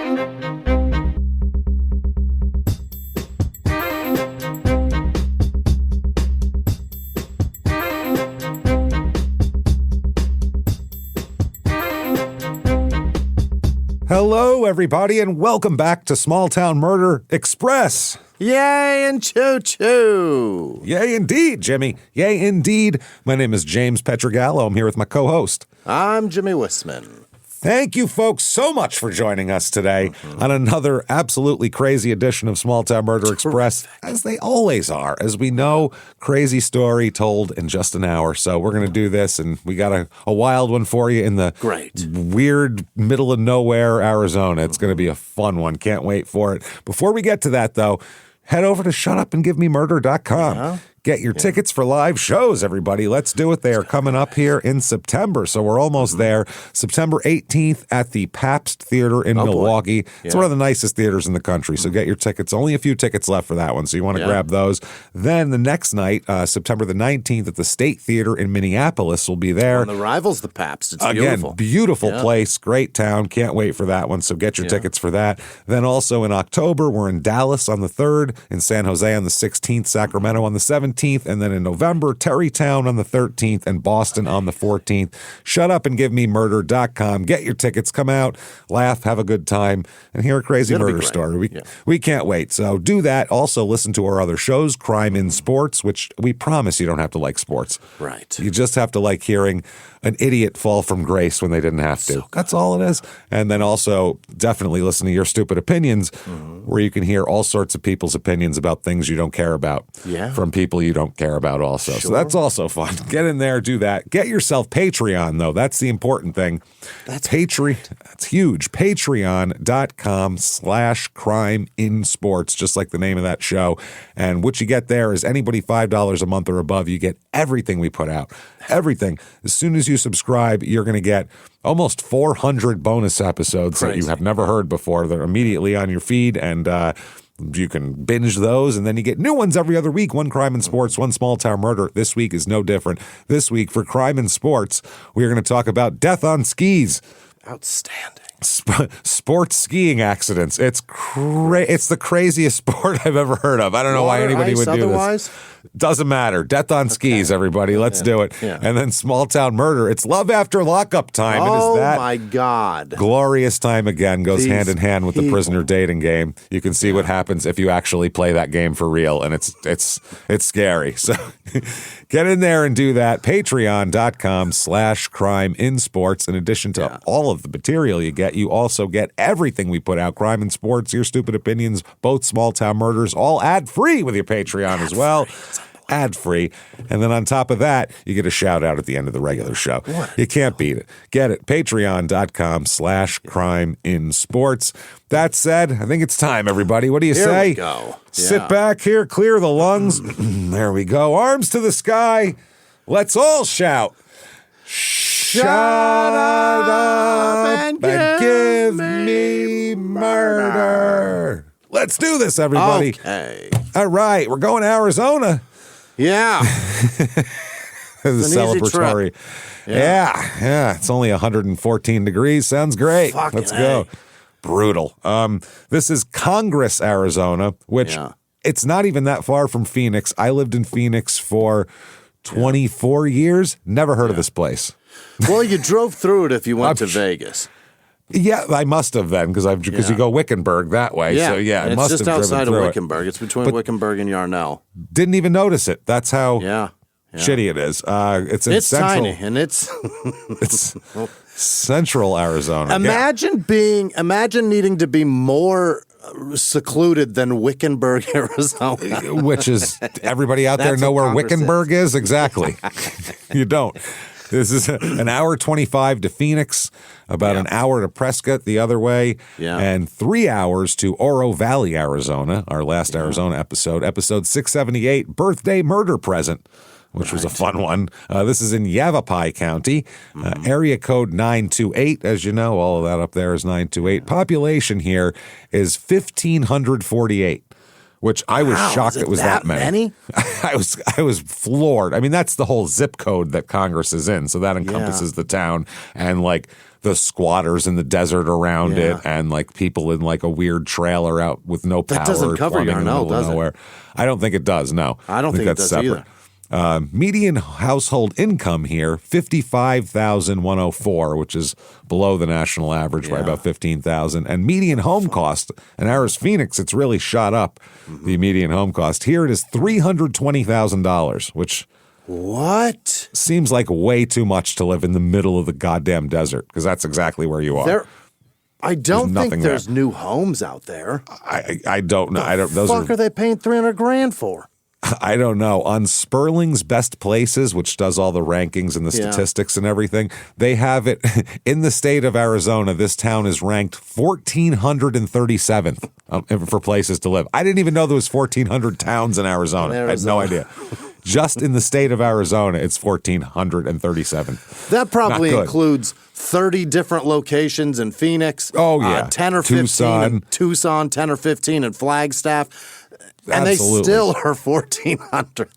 Hello, everybody, and welcome back to Small Town Murder Express. Yay and choo-choo. Yay, indeed, Jimmy. Yay, indeed. My name is James Petrogallo. I'm here with my co-host. I'm Jimmy Wissman. Thank you, folks, so much for joining us today on another absolutely crazy edition of Small Town Murder Express, as they always are. As we know, crazy story told in just an hour. So we're going to do this, and we got a wild one for you in the weird middle of nowhere, Arizona. It's going to be a fun one. Can't wait for it. Before we get to that, though, head over to shutupandgivememurder.com. Yeah. Get your tickets for live shows, everybody. Let's do it. They are coming up here in September, so we're almost there. September 18th at the Pabst Theater in Milwaukee. It's one of the nicest theaters in the country, so get your tickets. Only a few tickets left for that one, so you want to grab those. Then the next night, September the 19th at the State Theater in Minneapolis, will be there. And the rivals the Pabst. It's beautiful. Again, beautiful place, great town. Can't wait for that one, so get your tickets for that. Then also in October, we're in Dallas on the 3rd, in San Jose on the 16th, Sacramento on the 17th, and then in November, Terrytown on the 13th and Boston on the 14th. Shutupandgivememurder.com. Get your tickets, come out, laugh, have a good time, and hear a crazy murder story. We can't wait. So do that. Also listen to our other shows, Crime in Sports, which we promise you don't have to like sports. Right. You just have to like hearing an idiot fall from grace when they didn't have to. That's all it is. And then also definitely listen to Your Stupid Opinions, where you can hear all sorts of people's opinions about things you don't care about from people you don't care about also. So that's also fun. Get in there, do that. Get yourself Patreon, though. That's the important thing. That's Patreon. That's huge. Patreon.com/crimeinsports, just like the name of that show. And what you get there is anybody $5 a month or above, you get everything we put out. Everything. As soon as you subscribe, you're going to get almost 400 bonus episodes that you have never heard before. They're immediately on your feed, and you can binge those, and then you get new ones every other week. One Crime in Sports, one Small Town Murder. This week is no different. This week for Crime in Sports, we are going to talk about death on skis. Outstanding. Sports skiing accidents. It's the craziest sport I've ever heard of. I don't know why anybody would do this. Doesn't matter. Death on skis, everybody. Let's do it. Yeah. And then Small Town Murder. It's love after lockup time. Oh, and is that my God. Glorious time again. Goes hand in hand with the prisoner dating game. You can see what happens if you actually play that game for real, and it's scary. So get in there and do that. Patreon.com/crimeinsports. In addition to all of the material you get, you also get everything we put out. Crime in Sports, Your Stupid Opinions, both Small Town Murders, all ad-free with your Patreon as well. Ad-free. And then on top of that, you get a shout out at the end of the regular show. You can't beat it. Get it. Patreon.com/crimeinsports. That said, I think it's time, everybody. What do you say? Here we go. Sit back here, clear the lungs. There we go. Arms to the sky. Let's all shout. Shut up and give me murder. Let's do this, everybody. Okay. All right, we're going to Arizona. Yeah. It's a celebratory. Yeah. It's only 114 degrees. Sounds great. Let's go. Brutal. This is Congress, Arizona, which it's not even that far from Phoenix. I lived in Phoenix for 24 years. Never heard of this place. Well, you drove through it if you went to Vegas. Yeah, I must have then, because you go Wickenburg that way. Yeah, so yeah, I must it's just have outside of driven Wickenburg. It's between Wickenburg and Yarnell. Didn't even notice it. That's how shitty it is. It's in central, tiny, and it's central Arizona. Imagine needing to be more secluded than Wickenburg, Arizona. Which is, everybody out there know where Wickenburg is? Exactly. You don't. This is an hour 25 to Phoenix, about an hour to Prescott the other way, and 3 hours to Oro Valley, Arizona, our last Arizona episode 678, Birthday Murder Present, which was a fun one. This is in Yavapai County, area code 928. As you know, all of that up there is 928. Population here is 1,548. which I was Wow, shocked is it was that many. I was floored. I mean, that's the whole zip code that Congress is in, so that encompasses the town and like the squatters in the desert around it, and like people in like a weird trailer out with no power. That doesn't cover Yarnell, does it? I don't think it does. No, I don't think it that's does separate. either. Median household income here, $55,104, which is below the national average by about $15,000. And median home cost, in Phoenix, it's really shot up, the median home cost. Here it is $320,000, which What? seems like way too much to live in the middle of the goddamn desert, because that's exactly where you are. I don't think nothing there's there. new homes out there. I don't know. Those fuck are they paying $300,000 for? I don't know. On Sperling's Best Places, which does all the rankings and the statistics and everything, they have it in the state of Arizona. This town is ranked 1,437th for places to live. I didn't even know there was 1,400 towns in Arizona. I had no idea. Just in the state of Arizona, it's 1,437. That probably includes 30 different locations in Phoenix. Oh, yeah. 10 or 15 in Tucson, 10 or 15 in Flagstaff. And Absolutely. they still are 1,400.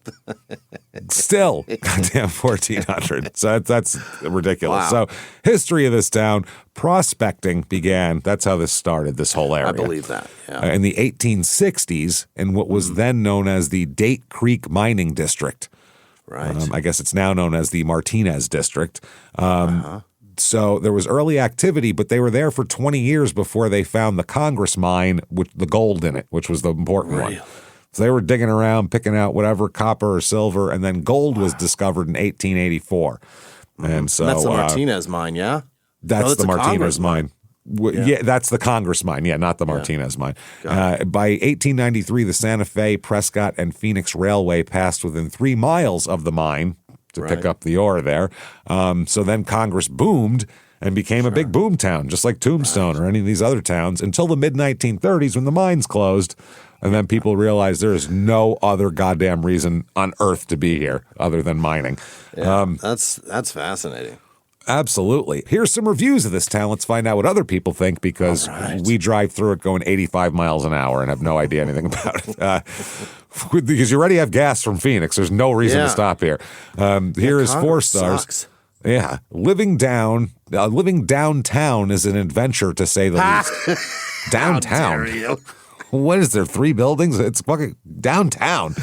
Still, goddamn 1,400. So that's ridiculous. Wow. So history of this town, prospecting began. That's how this started, this whole area. I believe that, yeah. In the 1860s, in what was then known as the Date Creek Mining District. Right. I guess it's now known as the Martinez District. So there was early activity, but they were there for 20 years before they found the Congress mine with the gold in it, which was the important one. So they were digging around, picking out whatever, copper or silver, and then gold was discovered in 1884. And so that's the Martinez mine, yeah? That's the Martinez mine. Yeah, that's the Congress mine. Yeah, not the Martinez mine. By 1893, the Santa Fe, Prescott, and Phoenix Railway passed within 3 miles of the mine to pick up the ore there. So then Congress boomed and became a big boom town, just like Tombstone or any of these other towns, until the mid-1930s when the mines closed. And then people realized there is no other goddamn reason on earth to be here other than mining. Yeah, that's fascinating. Absolutely. Here's some reviews of this town. Let's find out what other people think, because we drive through it going 85 miles an hour and have no idea anything about it. Because you already have gas from Phoenix. There's no reason to stop here. Here is 4 stars. Sucks. Yeah. Living downtown is an adventure, to say the least. Downtown. How dare you. What is there, 3 buildings? It's fucking downtown.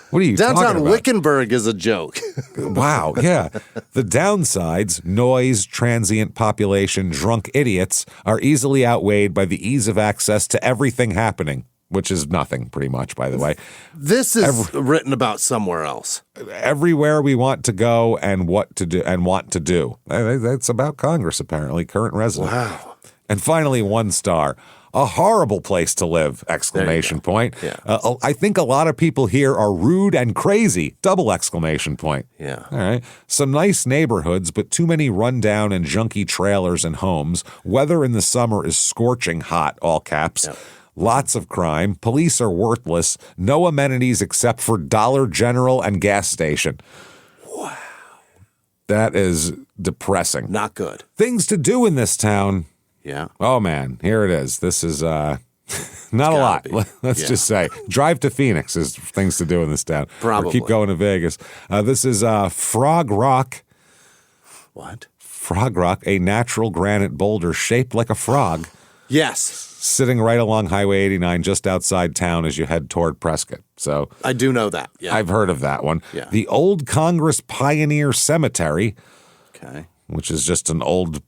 What are you Downtown talking about? Wickenburg is a joke. Wow, yeah. The downsides, noise, transient population, drunk idiots, are easily outweighed by the ease of access to everything happening, which is nothing, pretty much, by the way. This is written about somewhere else. Everywhere we want to go and what to do and want to do. That's about Congress, apparently, current resident. Wow. And finally, 1 star. A horrible place to live! Exclamation point. Yeah. I think a lot of people here are rude and crazy! Double exclamation point. Yeah. All right. Some nice neighborhoods, but too many rundown and junky trailers and homes. Weather in the summer is scorching hot, all caps. Yep. Lots of crime. Police are worthless. No amenities except for Dollar General and gas station. Wow. That is depressing. Not good. Things to do in this town. Yeah. Oh, man. Here it is. This is not a lot. Let's just say. Drive to Phoenix is things to do in this town. Probably. Or keep going to Vegas. This is Frog Rock. What? Frog Rock, a natural granite boulder shaped like a frog. Yes. Sitting right along Highway 89 just outside town as you head toward Prescott. So I do know that. Yeah. I've heard of that one. Yeah. The Old Congress Pioneer Cemetery, Okay. which is just the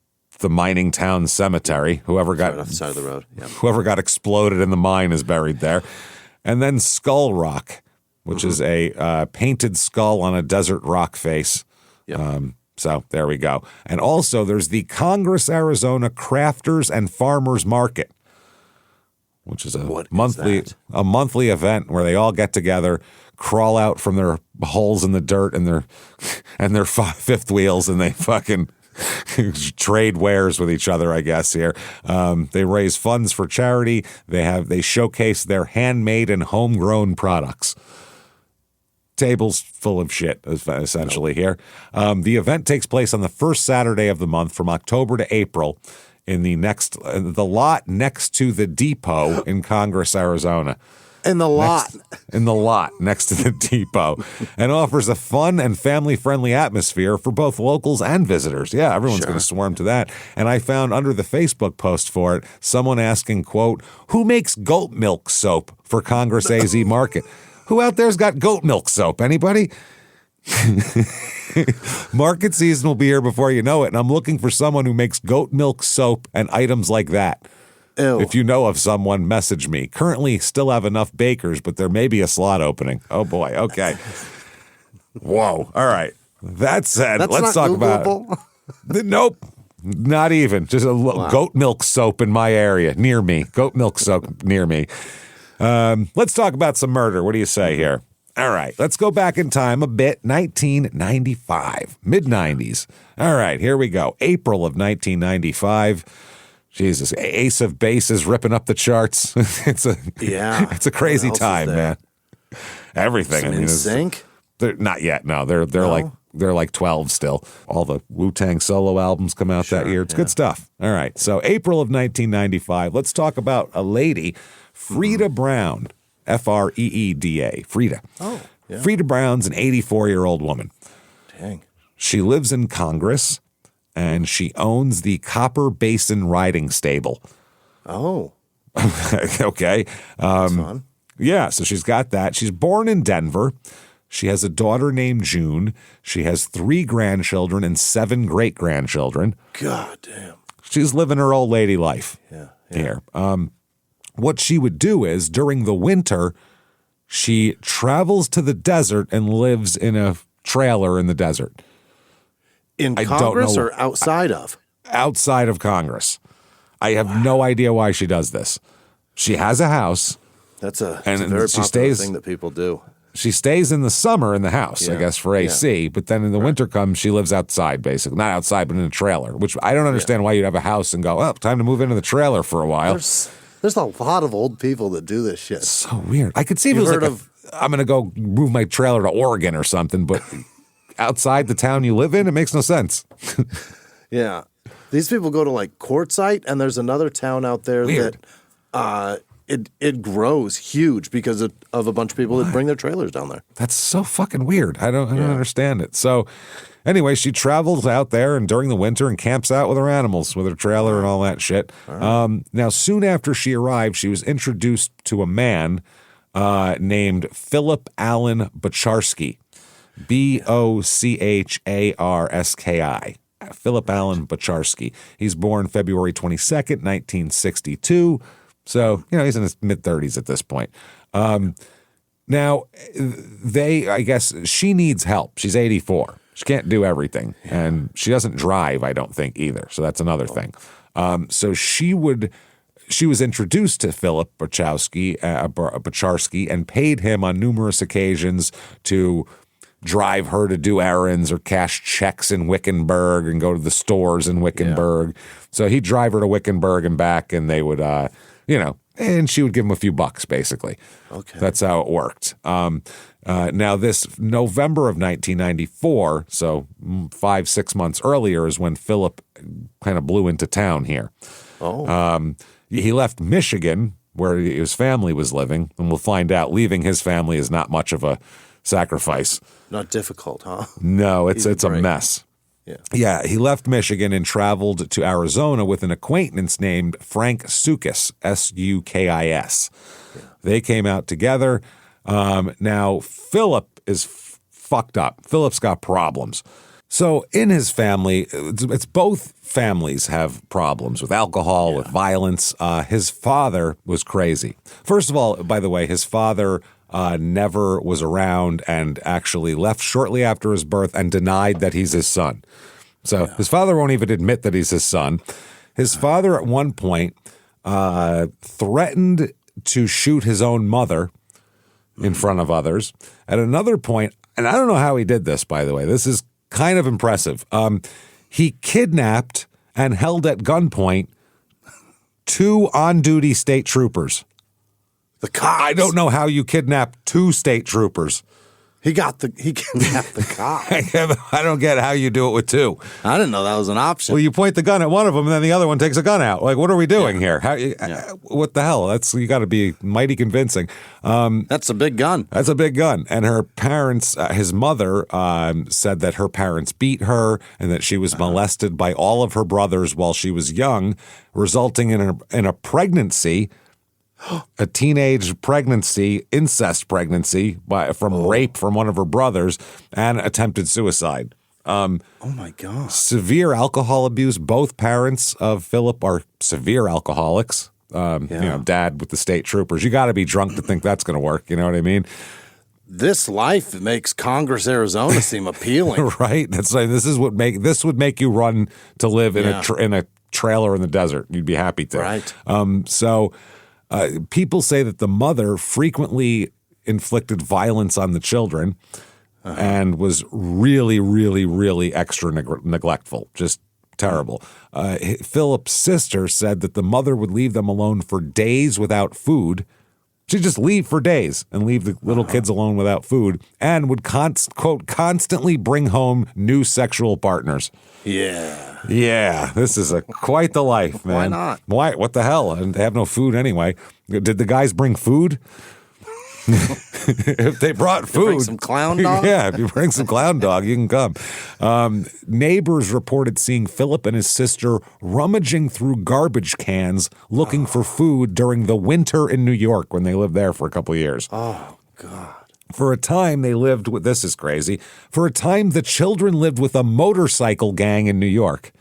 mining town cemetery. Whoever got Right off the side of the road. Yeah. whoever got exploded in the mine is buried there. And then Skull Rock, which is a painted skull on a desert rock face. Yep. So there we go. And also there's the Congress, Arizona Crafters and Farmers Market, which is What is monthly that? a monthly event where they all get together, crawl out from their holes in the dirt and their fifth wheels, and they fucking trade wares with each other, I guess. Here, they raise funds for charity. They showcase their handmade and homegrown products. Tables full of shit, essentially. Here, the event takes place on the first Saturday of the month, from October to April, in the lot next to the depot in Congress, Arizona. In the lot. In the lot next to the depot, and offers a fun and family-friendly atmosphere for both locals and visitors. Yeah, everyone's going to swarm to that. And I found under the Facebook post for it, someone asking, quote, who makes goat milk soap for Congress AZ Market? Who out there's got goat milk soap? Anybody? Market season will be here before you know it, and I'm looking for someone who makes goat milk soap and items like that. Ew. If you know of someone, message me. Currently still have enough bakers, but there may be a slot opening. Oh, boy. Okay. Whoa. All right. That said, let's talk about it. Nope. Not even. Just a goat milk soap in my area, near me. Goat milk soap near me. Let's talk about some murder. What do you say here? All right. Let's go back in time a bit. 1995. Mid-90s. All right. Here we go. April of 1995. Jesus, Ace of Base is ripping up the charts. It's a crazy time, man. Everything. In sync? They're not yet. No, they're like 12 still. All the Wu-Tang solo albums come out that year. It's good stuff. All right. So April of 1995. Let's talk about a lady, Frida Brown, Freeda. Frida. Oh, yeah. Frida Brown's an 84-year-old woman. Dang. She lives in Congress. And she owns the Copper Basin Riding Stable. Oh. Okay. That's fun. Yeah, so she's got that. She's born in Denver. She has a daughter named June. She has 3 grandchildren and 7 great-grandchildren. God damn. She's living her old lady life here. What she would do is, during the winter, she travels to the desert and lives in a trailer in the desert. In Congress or outside of? Outside of Congress. I have no idea why she does this. She has a house. That's a very popular thing that people do. She stays in the summer in the house, I guess, for AC, but then in the winter comes, she lives outside, basically. Not outside, but in a trailer, which I don't understand why you'd have a house and go, oh, time to move into the trailer for a while. There's a lot of old people that do this shit. It's so weird. I could see if it was like, I'm going to go move my trailer to Oregon or something, but outside the town you live in, it makes no sense. Yeah. These people go to like Quartzsite, and there's another town out there that it grows huge because of a bunch of people that bring their trailers down there. That's so fucking weird. I don't understand it. So anyway, she travels out there and during the winter and camps out with her animals, with her trailer and all that shit. Now, soon after she arrived, she was introduced to a man named Philip Allen Bocharski. Bocharski. Philip Allen Bocharski. He's born February 22nd, 1962. So, he's in his mid-30s at this point. Now, I guess she needs help. She's 84. She can't do everything. Yeah. And she doesn't drive, I don't think, either. So that's another thing. So she was introduced to Philip Bocharski and paid him on numerous occasions to drive her to do errands or cash checks in Wickenburg and go to the stores in Wickenburg. Yeah. So he'd drive her to Wickenburg and back, and they would, and she would give him a few bucks, basically. Okay. That's how it worked. Now, this November of 1994, so 5-6 months earlier, is when Philip kind of blew into town here. Oh. He left Michigan, where his family was living, and we'll find out leaving his family is not much of a sacrifice. Not difficult, huh? No, it's a mess. Yeah, he left Michigan and traveled to Arizona with an acquaintance named Frank Sukis, Sukis. Yeah. They came out together. Now, Philip is fucked up. Philip's got problems. So in his family, it's both families have problems with alcohol, with violence. His father was crazy. First of all, by the way, his father never was around and actually left shortly after his birth and denied that he's his son. So his father won't even admit that he's his son. His father at one point threatened to shoot his own mother in front of others. At another point, and I don't know how he did this, by the way, this is kind of impressive. He kidnapped and held at gunpoint 2 on-duty state troopers. The cops. I don't know how you kidnap 2 state troopers. He kidnapped the cop. I don't get how you do it with two. I didn't know that was an option. Well, you point the gun at one of them, and then the other one takes a gun out. Like, what are we doing here? What the hell? You got to be mighty convincing. That's a big gun. That's a big gun. And her parents, his mother, said that her parents beat her and that she was molested by all of her brothers while she was young, resulting in a pregnancy. A teenage pregnancy, incest pregnancy from rape from one of her brothers, and attempted suicide. Oh my God. Severe alcohol abuse. Both parents of Philip are severe alcoholics. Dad with the state troopers. You got to be drunk to think that's going to work. You know what I mean? This life makes Congress, Arizona seem appealing. Right? This would make you run to live in a trailer in the desert. You'd be happy to. Right. People say that the mother frequently inflicted violence on the children and was really, really, really extra neglectful, just terrible. Philip's sister said that the mother would leave them alone for days without food. She'd just leave for days and leave the little kids alone without food, and would, quote, constantly bring home new sexual partners. Yeah, this is quite the life, man. Why not? Why? What the hell? And they have no food anyway. Did the guys bring food? If they brought food, bring some clown dog. Yeah, if you bring some clown dog, you can come. Neighbors reported seeing Philip and his sister rummaging through garbage cans looking for food during the winter in New York when they lived there for a couple of years. Oh God. For a time, they lived with, this is crazy, for a time, the children lived with a motorcycle gang in New York.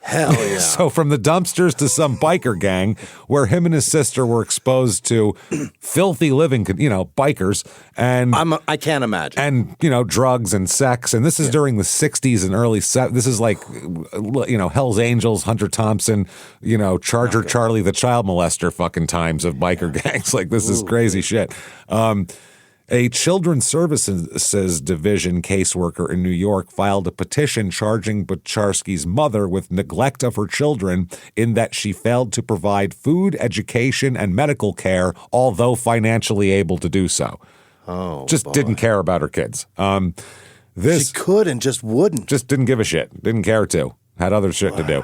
Hell yeah. So from the dumpsters to some biker gang where him and his sister were exposed to filthy living, bikers. And I can't imagine. And, drugs and sex. And this is during the 60s and early 70s. This is like, Hell's Angels, Hunter Thompson, Charger Charlie, the child molester fucking times of biker gangs. Like, this is crazy shit. A Children's Services Division caseworker in New York filed a petition charging Bocharski's mother with neglect of her children in that she failed to provide food, education, and medical care, although financially able to do so. Oh, just didn't care about her kids. She could and just wouldn't. Just didn't give a shit. Didn't care to. Had other shit to do.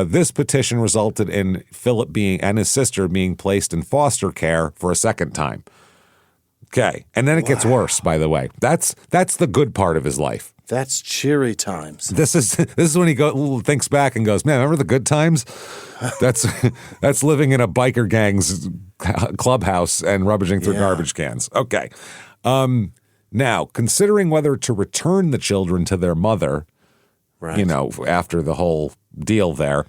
This petition resulted in Philip and his sister being placed in foster care for a second time. Okay, and then it gets worse, by the way. That's the good part of his life. That's cheery times. This is when he thinks back and goes, man, remember the good times? That's living in a biker gang's clubhouse and rummaging through garbage cans. Okay. Now, considering whether to return the children to their mother, after the whole deal there,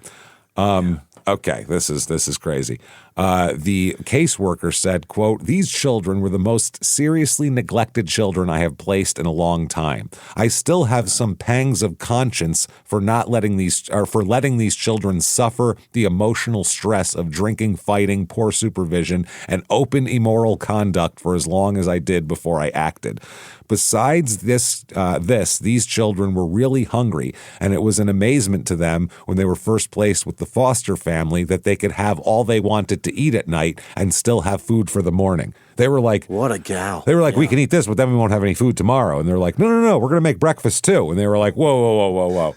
okay, this is crazy. The caseworker said, quote, "These children were the most seriously neglected children I have placed in a long time. I still have some pangs of conscience for letting these children suffer the emotional stress of drinking, fighting, poor supervision, and open immoral conduct for as long as I did before I acted. Besides these children were really hungry, and it was an amazement to them when they were first placed with the foster family that they could have all they wanted to eat at night and still have food for the morning. They were like, what a gal. They were like, we can eat this, but then we won't have any food tomorrow. And they're like, no, we're going to make breakfast too. And they were like, whoa.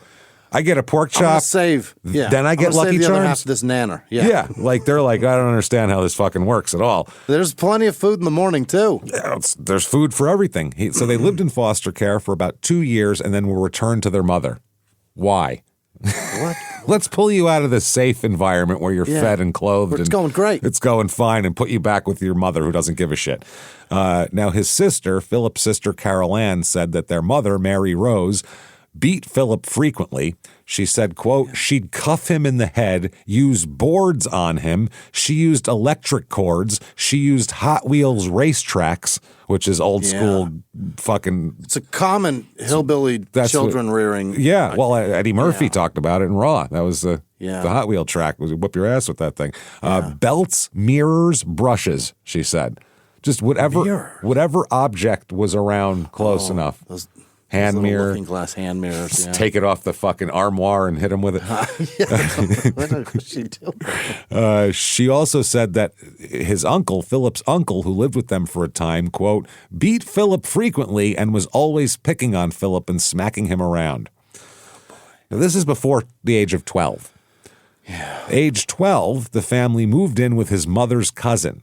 I get a pork chop. Then I get Lucky Charms. Charms. Half this nanner. Yeah. Like they're like, I don't understand how this fucking works at all. There's plenty of food in the morning too. There's food for everything. So they lived in foster care for about 2 years and then were returned to their mother. Why? What? Let's pull you out of this safe environment where you're fed and clothed. It's going great. It's going fine, and put you back with your mother who doesn't give a shit. Now, his sister, Philip's sister, Carol Ann, said that their mother, Mary Rose, beat Philip frequently. She said, quote, she'd cuff him in the head, use boards on him. She used electric cords. She used Hot Wheels racetracks, which is old school fucking. It's a common hillbilly children rearing. Yeah. Well, Eddie Murphy talked about it in Raw. That was the Hot Wheel track. Was whip your ass with that thing. Belts, mirrors, brushes, she said. Just whatever object was around close enough. hand mirror. Looking glass hand mirrors. Yeah. Take it off the fucking armoire and hit him with it. What was she doing? She also said that his uncle, Philip's uncle, who lived with them for a time, quote, beat Philip frequently and was always picking on Philip and smacking him around. Now, this is before the age of 12. Yeah. Age 12, the family moved in with his mother's cousin.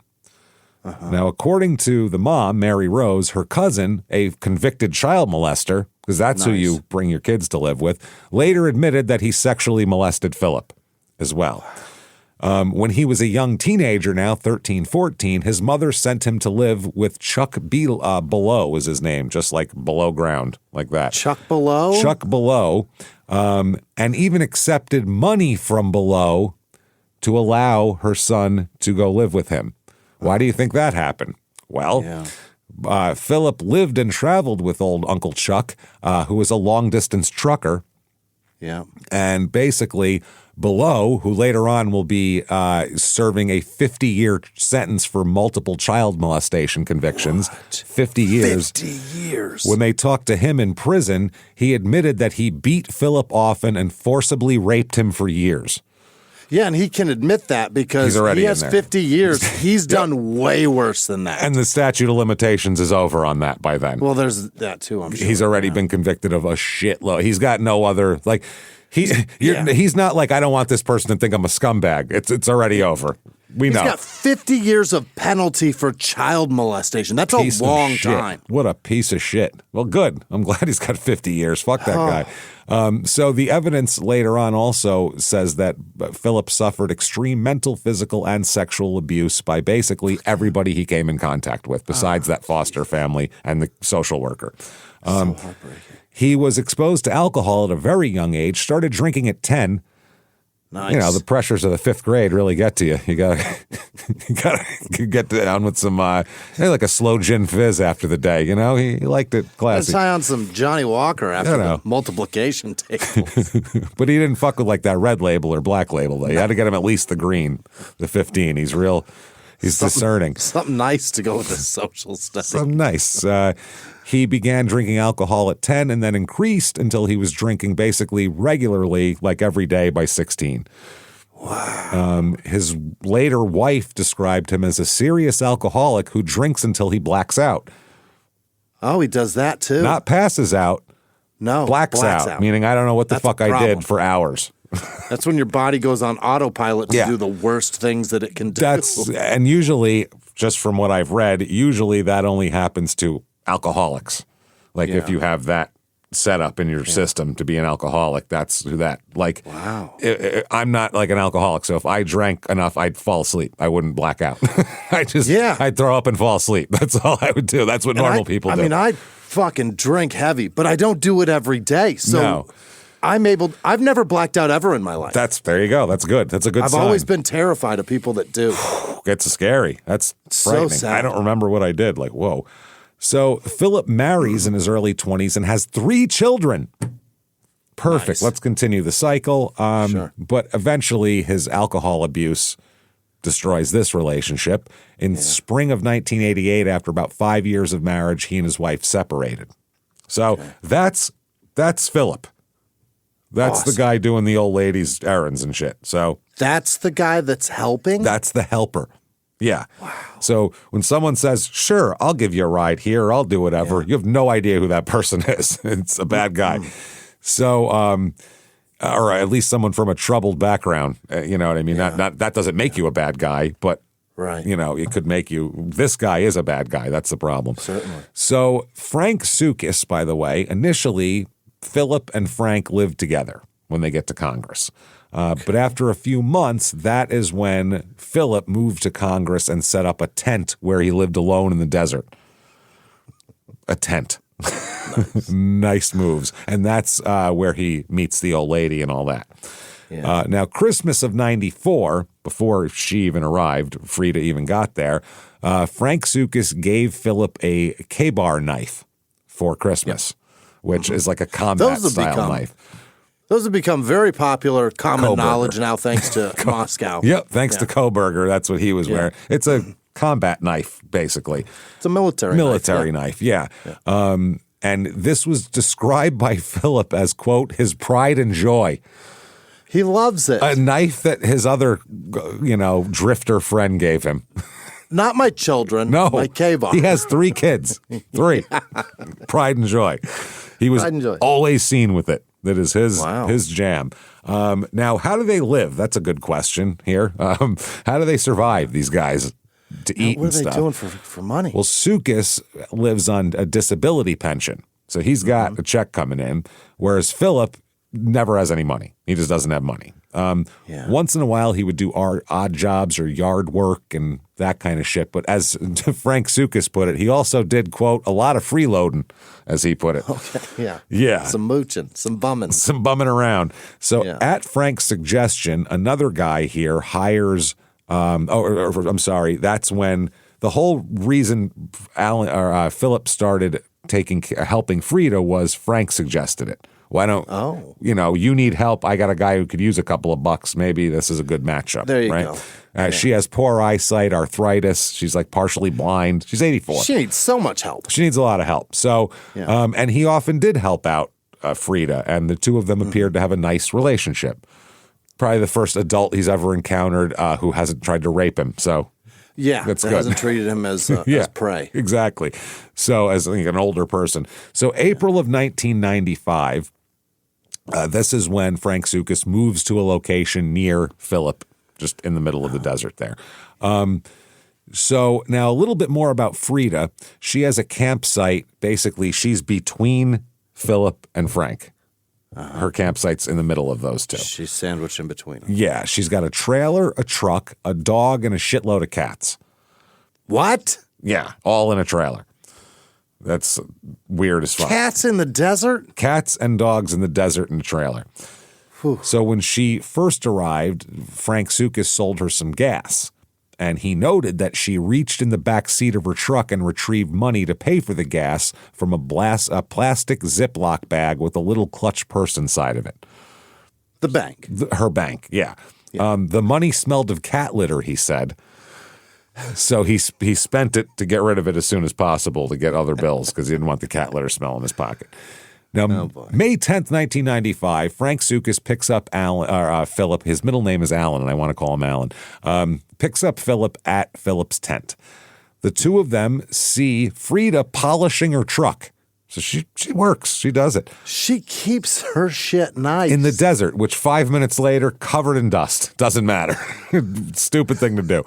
Now, according to the mom, Mary Rose, her cousin, a convicted child molester, because that's who you bring your kids to live with, later admitted that he sexually molested Philip as well. When he was a young teenager now, 13, 14, his mother sent him to live with Chuck Below was his name, just like below ground, like that. Chuck Below? Chuck Below, and even accepted money from Below to allow her son to go live with him. Why do you think that happened? Well, Philip lived and traveled with old Uncle Chuck, who was a long-distance trucker. Yeah. And basically, Below, who later on will be serving a 50-year sentence for multiple child molestation convictions. What? 50 years. 50 years. When they talked to him in prison, he admitted that he beat Philip often and forcibly raped him for years. Yeah, and he can admit that because he has 50 years. He's done way worse than that. And the statute of limitations is over on that by then. Well, there's that too, I'm sure. He's already been convicted of a shitload. He's got no other, like, he's not like, I don't want this person to think I'm a scumbag. It's already over. He's got 50 years of penalty for child molestation. That's a long time. What a piece of shit. Well, good. I'm glad he's got 50 years. Fuck that guy. So the evidence later on also says that Philip suffered extreme mental, physical, and sexual abuse by basically everybody he came in contact with, besides that foster family and the social worker. So heartbreaking. He was exposed to alcohol at a very young age, started drinking at 10. Nice. You know, the pressures of the 5th grade really get to you. You gotta get down with some, like a slow gin fizz after the day. You know, he liked it classy. Let's tie on some Johnny Walker after the multiplication table. But he didn't fuck with like that red label or black label. Though. You had to get him at least the green, the 15. He's discerning. Something nice to go with the social study. Something nice. He began drinking alcohol at 10 and then increased until he was drinking basically regularly, like every day by 16. Wow. His later wife described him as a serious alcoholic who drinks until he blacks out. Oh, he does that too? Not passes out. No. Blacks out. Meaning I don't know what the fuck I did for hours. That's when your body goes on autopilot to do the worst things that it can do. And usually, just from what I've read, usually that only happens to alcoholics. Like if you have that set up in your system to be an alcoholic, that's that. Like, wow. I'm not like an alcoholic, so if I drank enough, I'd fall asleep. I wouldn't black out. I'd throw up and fall asleep. That's all I would do. That's what normal people do. I mean, I fucking drink heavy, but I don't do it every day. So no. I've never blacked out ever in my life. There you go. That's good. That's a good sign. I've always been terrified of people that do. It's scary. That's frightening. So sad. I don't remember what I did. Like, whoa. So Philip marries in his early 20s and has 3 children. Perfect. Nice. Let's continue the cycle. Sure. But eventually his alcohol abuse destroys this relationship. In spring of 1988, after about 5 years of marriage, he and his wife separated. So that's Philip. That's the guy doing the old lady's errands and shit. So that's the guy that's helping? That's the helper. Yeah. Wow. So when someone says, sure, I'll give you a ride here, I'll do whatever, you have no idea who that person is. It's a bad guy. So, or at least someone from a troubled background. You know what I mean? Not that doesn't make you a bad guy, but you know, it could make you, this guy is a bad guy. That's the problem. Certainly. So Frank Soukis, by the way, initially Philip and Frank lived together when they get to Congress. But after a few months, that is when Philip moved to Congress and set up a tent where he lived alone in the desert. A tent. Nice moves. And that's where he meets the old lady and all that. Yeah. Now, Christmas of 94, before she even arrived, Frida even got there, Frank Soukis gave Philip a K-bar knife for Christmas, which is like a combat-style knife. Those have become very popular, common knowledge now, thanks to Moscow. Yep, thanks to Koberger. That's what he was wearing. It's a combat knife, basically. It's a military knife, yeah. And this was described by Philip as, quote, his pride and joy. He loves it. A knife that his other, drifter friend gave him. Not my children. No. My K-bar. He has 3 kids. 3. Pride and joy. He was always seen with it. That is his jam. Now, how do they live? That's a good question here. How do they survive, these guys, to eat and stuff? What are they doing for money? Well, Sukis lives on a disability pension. So he's got a check coming in, whereas Philip never has any money. He just doesn't have money. Once in a while, he would do odd jobs or yard work and that kind of shit. But as Frank Sukis put it, he also did, quote, a lot of freeloading, as he put it. Okay, yeah. Yeah. Some mooching, some bumming. Some bumming around. So at Frank's suggestion, another guy here hires, I'm sorry, that's when the whole reason Philip started helping Frida was Frank suggested it. Why don't, you need help. I got a guy who could use a couple of bucks. Maybe this is a good matchup. There you go. She has poor eyesight, arthritis. She's like partially blind. She's 84. She needs so much help. She needs a lot of help. So, and he often did help out Frida, and the two of them appeared to have a nice relationship. Probably the first adult he's ever encountered who hasn't tried to rape him. So, that's good. Hasn't treated him as prey. Exactly. So, as an older person. So, April of 1995. This is when Frank Sukis moves to a location near Philip, just in the middle of the desert there. So now a little bit more about Frida. She has a campsite. Basically, she's between Philip and Frank. Her campsite's in the middle of those two. She's sandwiched in between them. Yeah, she's got a trailer, a truck, a dog, and a shitload of cats. What? Yeah, all in a trailer. That's weird as fuck. Cats in the desert? Cats and dogs in the desert in a trailer. Whew. So when she first arrived, Frank Sukis sold her some gas. And he noted that she reached in the back seat of her truck and retrieved money to pay for the gas from a plastic Ziploc bag with a little clutch purse inside of it. The bank. Her bank, yeah. The money smelled of cat litter, he said. So he spent it to get rid of it as soon as possible to get other bills because he didn't want the cat litter smell in his pocket. Now, May 10th, 1995, Frank Sukis picks up Philip. His middle name is Alan, and I want to call him Alan. Picks up Philip at Philip's tent. The two of them see Frida polishing her truck. So she works. She does it. She keeps her shit nice. In the desert, which 5 minutes later, covered in dust. Doesn't matter. Stupid thing to do.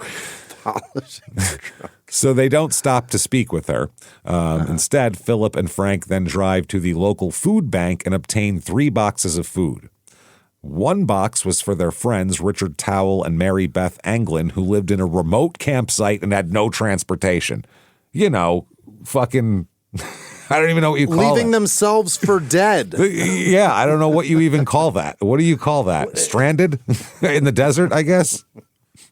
So they don't stop to speak with her. Instead, Philip and Frank then drive to the local food bank and obtain 3 boxes of food. 1 box was for their friends, Richard Towell and Mary Beth Anglin, who lived in a remote campsite and had no transportation. Fucking... I don't even know what you call it. Leaving themselves for dead. Yeah, I don't know what you even call that. What do you call that? Stranded? In the desert, I guess?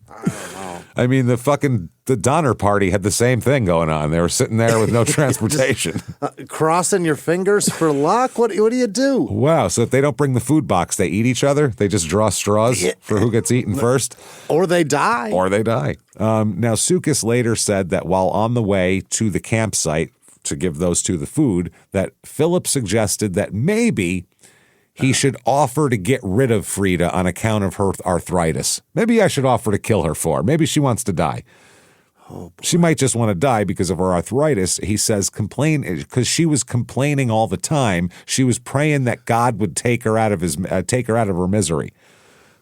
I don't know. I mean, the Donner Party had the same thing going on. They were sitting there with no transportation. Crossing your fingers for luck? What do you do? Wow. So if they don't bring the food box, they eat each other? They just draw straws for who gets eaten first? Or they die. Now, Sukis later said that while on the way to the campsite to give those two the food, that Philip suggested that maybe he should offer to get rid of Frida on account of her arthritis. Maybe I should offer to kill her for her. Maybe she wants to die. She might just want to die because of her arthritis. He says because she was complaining all the time. She was praying that God would take her out of her misery.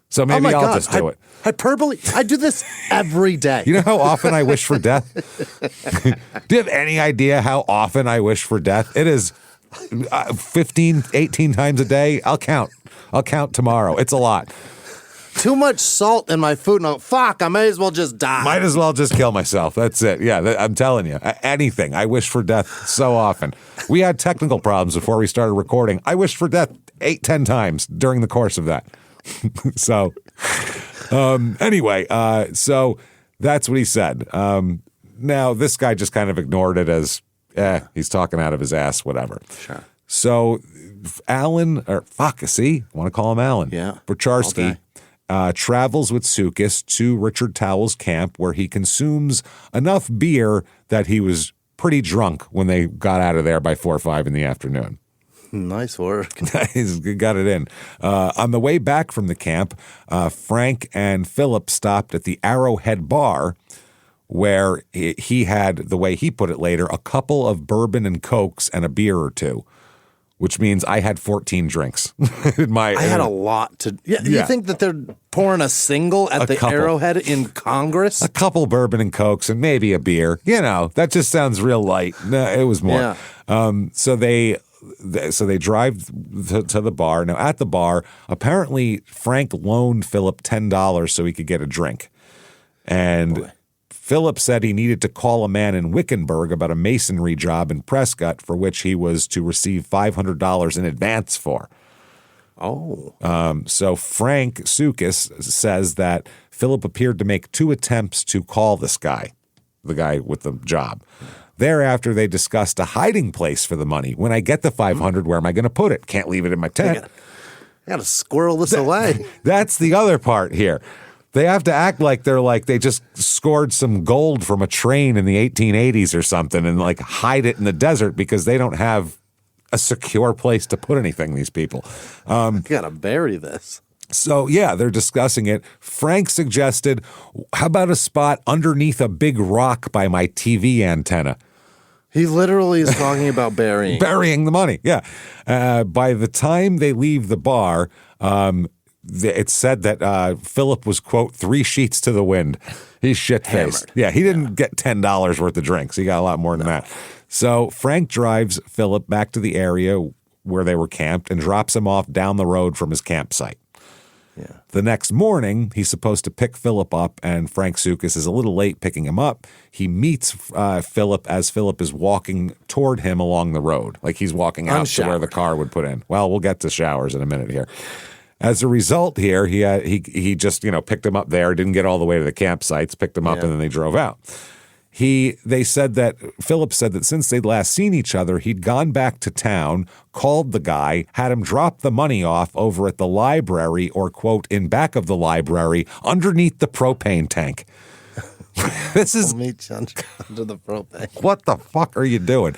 So maybe I'll just do it. Hyperbole. I do this every day. You know how often I wish for death? Do you have any idea how often I wish for death? It is 15, 18 times a day. I'll count tomorrow. It's a lot. Too much salt in my food. No, fuck, I may as well just die. Might as well just kill myself. That's it. Yeah, I'm telling you. Anything. I wish for death so often. We had technical problems before we started recording. I wished for death 8-10 times during the course of that. So, anyway, so that's what he said. Now, this guy just kind of ignored it as, he's talking out of his ass, whatever. Sure. So, Alan, I want to call him Alan. Yeah. Bocharski travels with Sukis to Richard Towell's camp where he consumes enough beer that he was pretty drunk when they got out of there by 4 or 5 in the afternoon. Nice work. He's got it in. On the way back from the camp, Frank and Philip stopped at the Arrowhead Bar, where he had, the way he put it later, a couple of bourbon and cokes and a beer or two, which means I had 14 drinks. I had a lot to. Yeah, you think that they're pouring a single at the couple. Arrowhead in Congress? A couple bourbon and cokes and maybe a beer. That just sounds real light. No, it was more. Yeah. So they drive to the bar. Now, at the bar, apparently Frank loaned Philip $10 so he could get a drink. And Philip said he needed to call a man in Wickenburg about a masonry job in Prescott for which he was to receive $500 in advance for. Oh. So Frank Sukis says that Philip appeared to make 2 attempts to call this guy, the guy with the job. Thereafter, they discussed a hiding place for the money. When I get the $500, where am I going to put it? Can't leave it in my tent. I got to squirrel this away. That's the other part here. They have to act like they just scored some gold from a train in the 1880s or something and like hide it in the desert because they don't have a secure place to put anything, these people. You got to bury this. So, yeah, they're discussing it. Frank suggested, how about a spot underneath a big rock by my TV antenna? He literally is talking about burying. Burying the money, yeah. By the time they leave the bar, it's said that Philip was, quote, 3 sheets to the wind. He's shit-faced. Hammered. Yeah, he didn't get $10 worth of drinks. He got a lot more than that. So Frank drives Philip back to the area where they were camped and drops him off down the road from his campsite. Yeah. The next morning, he's supposed to pick Philip up, and Frank Sukis is a little late picking him up. He meets Philip as Philip is walking toward him along the road, like he's walking out to where the car would put in. Well, we'll get to showers in a minute here. As a result here, he just picked him up there, didn't get all the way to the campsites, picked him up, and then they drove out. Philip said that since they'd last seen each other, he'd gone back to town, called the guy, had him drop the money off over at the library or, quote, in back of the library underneath the propane tank. This is... I'll meet you under the propane. What the fuck are you doing?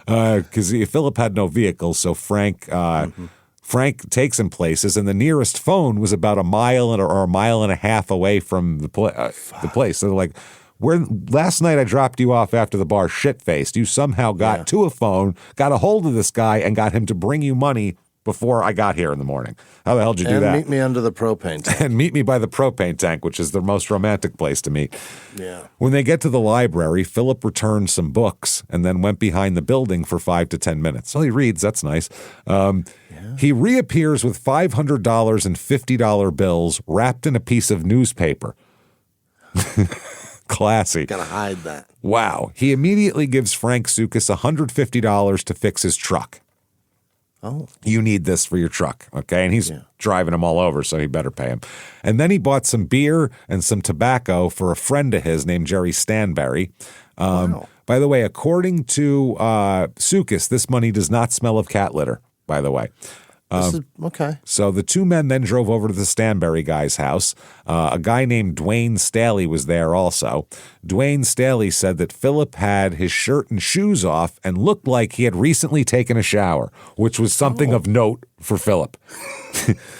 Because Philip had no vehicle, so Frank takes him places, and the nearest phone was about a mile or a mile and a half away from the place. So they're like... last night I dropped you off after the bar shit-faced. You somehow got to a phone, got a hold of this guy, and got him to bring you money before I got here in the morning. How the hell did you do that? And meet me under the propane tank. And meet me by the propane tank, which is the most romantic place to meet. Yeah. When they get to the library, Philip returned some books and then went behind the building for 5 to 10 minutes. So he reads. That's nice. He reappears with $500 and $50 bills wrapped in a piece of newspaper. Classy. Gotta hide that. Wow. He immediately gives Frank Sukis $150 to fix his truck. Oh. You need this for your truck, okay? And he's driving him all over, so he better pay him. And then he bought some beer and some tobacco for a friend of his named Jerry Stanberry. Wow. By the way, according to Sukis, this money does not smell of cat litter, by the way. Okay. So the 2 men then drove over to the Stanberry guy's house. A guy named Dwayne Staley was there also. Dwayne Staley said that Philip had his shirt and shoes off and looked like he had recently taken a shower, which was something of note for Philip.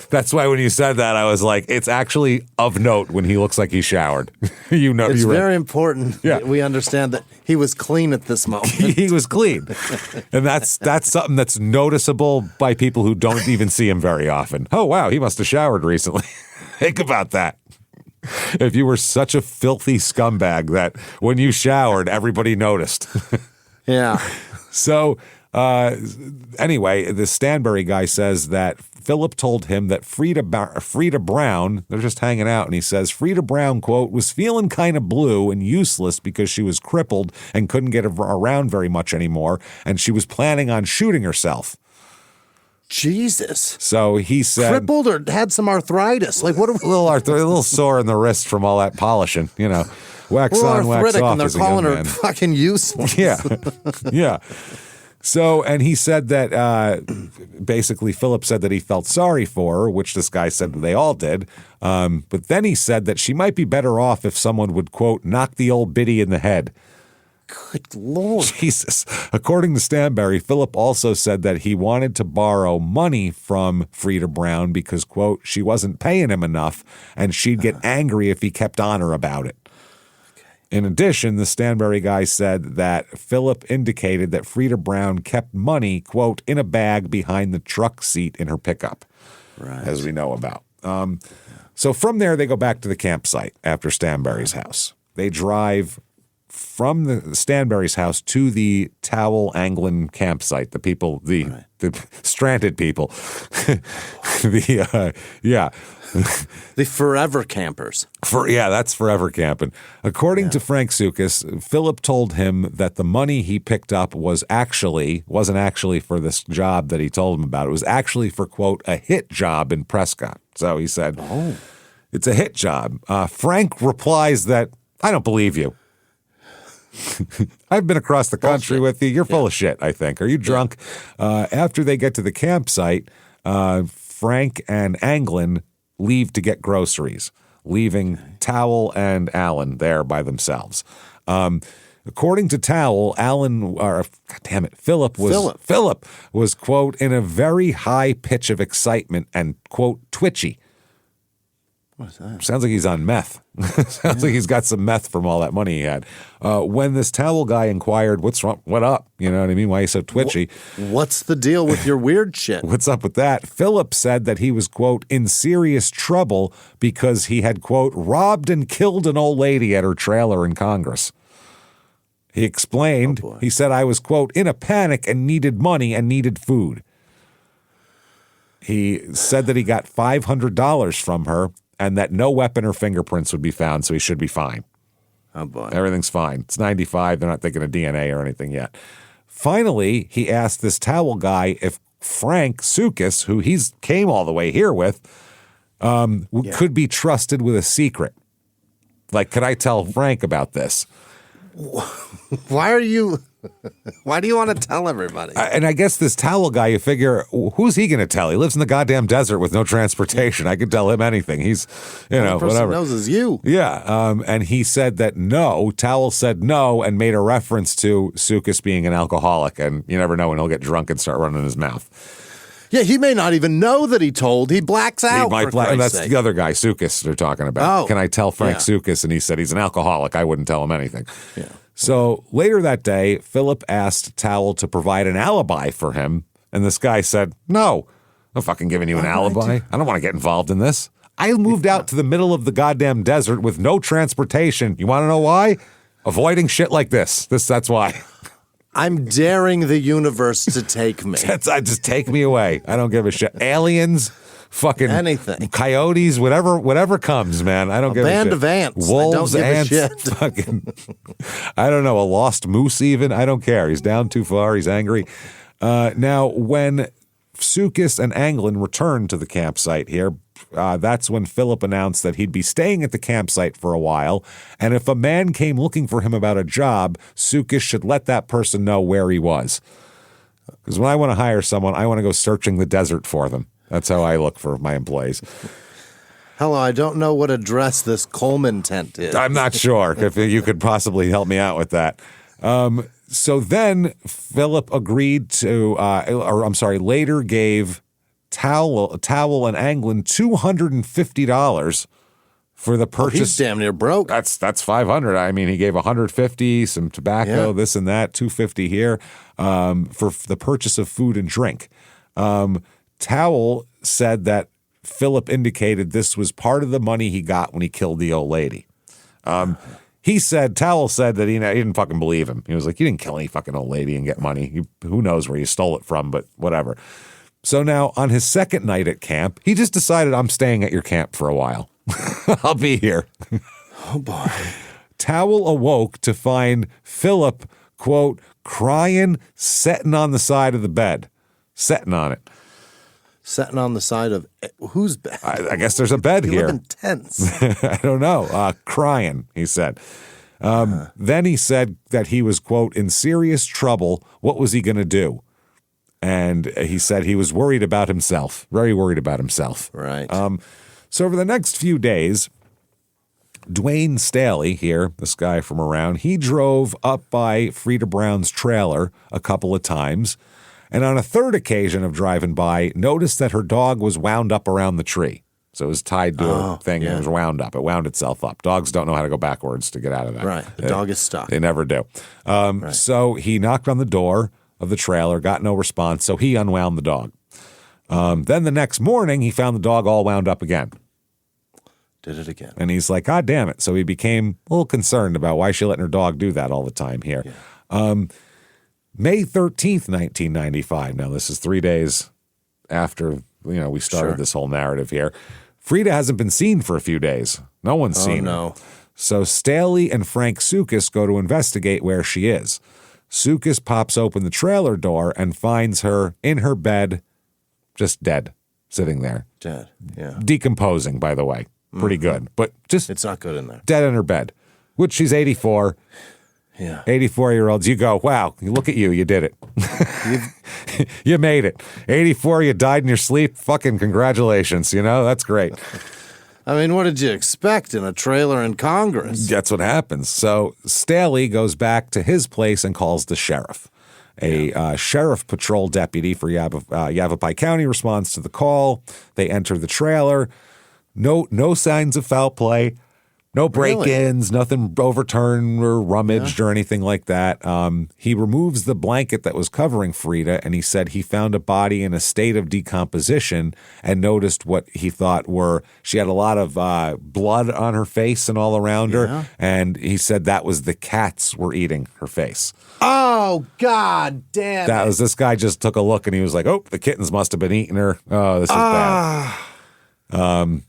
That's why when you said that, I was like, it's actually of note when he looks like he showered. It's very important that we understand that he was clean at this moment. He was clean. And that's something that's noticeable by people who don't even see him very often. Oh, wow, he must have showered recently. Think about that. If you were such a filthy scumbag that when you showered, everybody noticed. Yeah. So anyway, the Stanberry guy says that Philip told him that Frida Brown, they're just hanging out, and he says Frida Brown, quote, was feeling kind of blue and useless because she was crippled and couldn't get around very much anymore, and she was planning on shooting herself. Jesus. So he said... Crippled or had some arthritis? Like what? A little sore in the wrist from all that polishing, Wax on, wax off. And they're calling her fucking useless. Yeah. Yeah. So, and he said that basically Philip said that he felt sorry for her, which this guy said that they all did. But then he said that she might be better off if someone would, quote, knock the old biddy in the head. Good Lord. Jesus. According to Stanberry, Philip also said that he wanted to borrow money from Frida Brown because, quote, she wasn't paying him enough and she'd get angry if he kept on her about it. In addition, the Stanberry guy said that Philip indicated that Frida Brown kept money, quote, in a bag behind the truck seat in her pickup, as we know about. So from there, they go back to the campsite after Stanberry's house. They drive from the Stanberry's house to the Towel Anglin campsite, the people, the stranded people. The forever campers. That's forever camping. According to Frank Sukas, Philip told him that the money he picked up wasn't actually for this job that he told him about. It was actually for, quote, a hit job in Prescott. So he said, it's a hit job. Frank replies that, I don't believe you. I've been across the country with you. You're full of shit, I think. Are you drunk? After they get to the campsite, Frank and Anglin leave to get groceries, leaving Towel and Alan there by themselves. According to Towel, Philip was, quote, in a very high pitch of excitement and, quote, twitchy. What's that? Sounds like he's on meth. Sounds like he's got some meth from all that money he had. When this Towel guy inquired, what's wrong? What up? You know what I mean? Why are you so twitchy? What's the deal with your weird shit? What's up with that? Philip said that he was, quote, in serious trouble because he had, quote, robbed and killed an old lady at her trailer in Congress. He explained, he said, I was, quote, in a panic and needed money and needed food. He said that he got $500 from her and that no weapon or fingerprints would be found, so he should be fine. Oh, boy. Everything's fine. It's 95. They're not thinking of DNA or anything yet. Finally, he asked this Towel guy if Frank Sukas, who he's came all the way here with, could be trusted with a secret. Like, could I tell Frank about this? Why do you want to tell everybody? And I guess this Towel guy, you figure, who's he going to tell? He lives in the goddamn desert with no transportation. I could tell him anything. He's, the person whatever. knows is you. Yeah. And he said that no. Towel said no and made a reference to Sukas being an alcoholic. And you never know when he'll get drunk and start running his mouth. Yeah, he may not even know that he told. He blacks out. That's the other guy, Sukas, they're talking about. Oh, can I tell Frank Sukas? And he said he's an alcoholic. I wouldn't tell him anything. Yeah. So later that day, Philip asked Towel to provide an alibi for him. And this guy said, no, I'm fucking giving you an alibi. I don't want to get involved in this. I moved out to the middle of the goddamn desert with no transportation. You want to know why? Avoiding shit like this. That's why. I'm daring the universe to take me. Just take me away. I don't give a shit. Aliens, fucking anything, coyotes, whatever comes, man. I don't give a shit. Band of ants. Wolves, I don't give ants, a shit. fucking. I don't know, a lost moose. Even I don't care. He's down too far. He's angry. Now, when Sukas and Anglin returned to the campsite here, that's when Philip announced that he'd be staying at the campsite for a while, and if a man came looking for him about a job, Sukas should let that person know where he was. Because when I want to hire someone, I want to go searching the desert for them. That's how I look for my employees. Hello, I don't know what address this Coleman tent is. I'm not sure if you could possibly help me out with that. So then Philip agreed to, later gave Towel and Anglin $250 for the purchase. He's damn near broke. That's $500. I mean, he gave $150, some tobacco, this and that, $250 here, for the purchase of food and drink. Towel said that Philip indicated this was part of the money he got when he killed the old lady. Towel said that he didn't fucking believe him. He was like, you didn't kill any fucking old lady and get money. Who knows where you stole it from, but whatever. So now on his second night at camp, he just decided, I'm staying at your camp for a while. I'll be here. Oh, boy. Towel awoke to find Philip, quote, crying, sitting on the side of the bed. Sitting on it. Sitting on the side of whose bed? I guess there's a bed here. You live in tents. I don't know. Crying, he said. Then he said that he was, quote, in serious trouble. What was he going to do? And he said he was worried about himself, very worried about himself. Right. So over the next few days, Dwayne Staley here, this guy from around, he drove up by Frida Brown's trailer a couple of times, and on a third occasion of driving by, noticed that her dog was wound up around the tree. So it was tied to a thing and it was wound up. It wound itself up. Dogs don't know how to go backwards to get out of that. Right. The dog is stuck. They never do. So he knocked on the door of the trailer, got no response, so he unwound the dog. Then the next morning, he found the dog all wound up again. Did it again. And he's like, God damn it. So he became a little concerned about why she letting her dog do that all the time here. Yeah. May 13th, 1995. Now, this is 3 days after, we started this whole narrative here. Frida hasn't been seen for a few days. No one's seen her. So Staley and Frank Sukas go to investigate where she is. Sukas pops open the trailer door and finds her in her bed, just dead, sitting there. Dead, yeah. Decomposing, by the way. Pretty good. But just... It's not good in there. Dead in her bed, which she's 84. Yeah. 84-year-olds, you go, wow, look at you, you did it. You made it. 84, you died in your sleep. Fucking congratulations, that's great. I mean, what did you expect in a trailer in Congress? That's what happens. So Staley goes back to his place and calls the sheriff. A sheriff patrol deputy for Yavapai County responds to the call. They enter the trailer. No signs of foul play. No break-ins, nothing overturned or rummaged or anything like that. He removes the blanket that was covering Frida, and he said he found a body in a state of decomposition and noticed what he thought she had a lot of blood on her face and all around her, and he said that was the cats were eating her face. Oh, God damn it. This guy just took a look, and he was like, oh, the kittens must have been eating her. Oh, this is bad.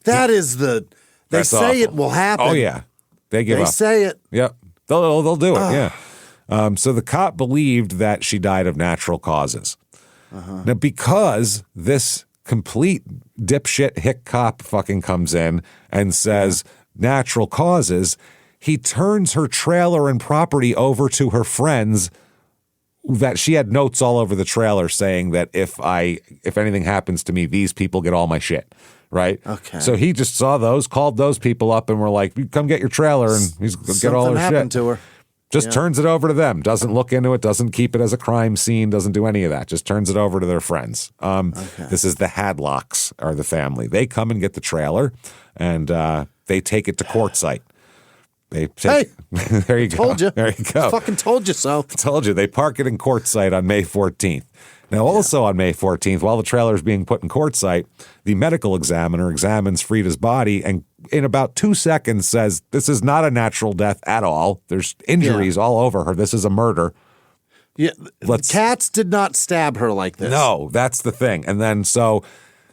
That is the... They say awful. It will happen. Oh, yeah. They give up. They say it. Yep. They'll do it, yeah. So the cop believed that she died of natural causes. Now, because this complete dipshit hick cop fucking comes in and says natural causes, he turns her trailer and property over to her friends that she had notes all over the trailer saying that if anything happens to me, these people get all my shit. Right? Okay. So he just saw those, called those people up, and were like, come get your trailer, and he's going to get all her shit. Something happened to her. Just turns it over to them. Doesn't look into it, doesn't keep it as a crime scene, doesn't do any of that. Just turns it over to their friends. This is the Hadlocks, are the family. They come and get the trailer, and they take it to quartzsite. There you go. Told you. There you go. Fucking told you so. Told you. They park it in quartzsite on May 14th. Now, also on May 14th, while the trailer is being put in quartzsite, the medical examiner examines Frida's body and in about 2 seconds says, this is not a natural death at all. There's injuries all over her. This is a murder. Yeah, cats did not stab her like this. No, that's the thing. And then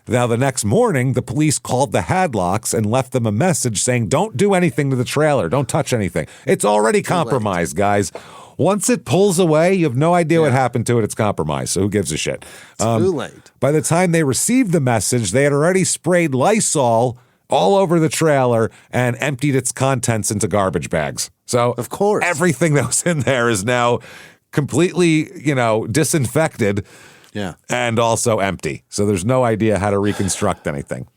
now the next morning, the police called the Hadlocks and left them a message saying, don't do anything to the trailer. Don't touch anything. It's already compromised, guys. Once it pulls away, you have no idea what happened to it. It's compromised, so who gives a shit? It's too late. By the time they received the message, they had already sprayed Lysol all over the trailer and emptied its contents into garbage bags. So, of course, everything that was in there is now completely, disinfected and also empty. So there's no idea how to reconstruct anything.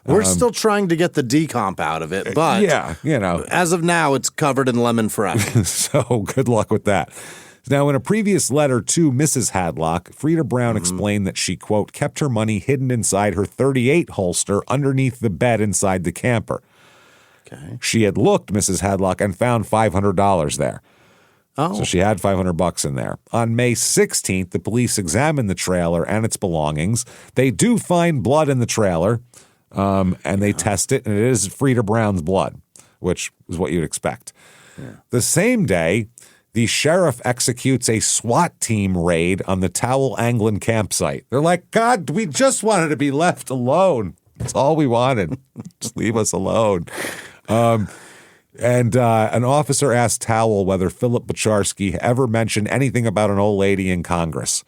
We're still trying to get the decomp out of it, but as of now, it's covered in lemon fresh. So good luck with that. Now, in a previous letter to Mrs. Hadlock, Frida Brown explained that she, quote, kept her money hidden inside her .38 holster underneath the bed inside the camper. Okay. She had looked, Mrs. Hadlock, and found $500 there. Oh. So she had $500 in there. On May 16th, the police examined the trailer and its belongings. They do find blood in the trailer. And they test it, and it is Frida Brown's blood, which is what you'd expect. Yeah. The same day, the sheriff executes a SWAT team raid on the Towel Anglin campsite. They're like, God, we just wanted to be left alone. That's all we wanted. Just leave us alone. And an officer asked Towel whether Philip Bocharski ever mentioned anything about an old lady in Congress.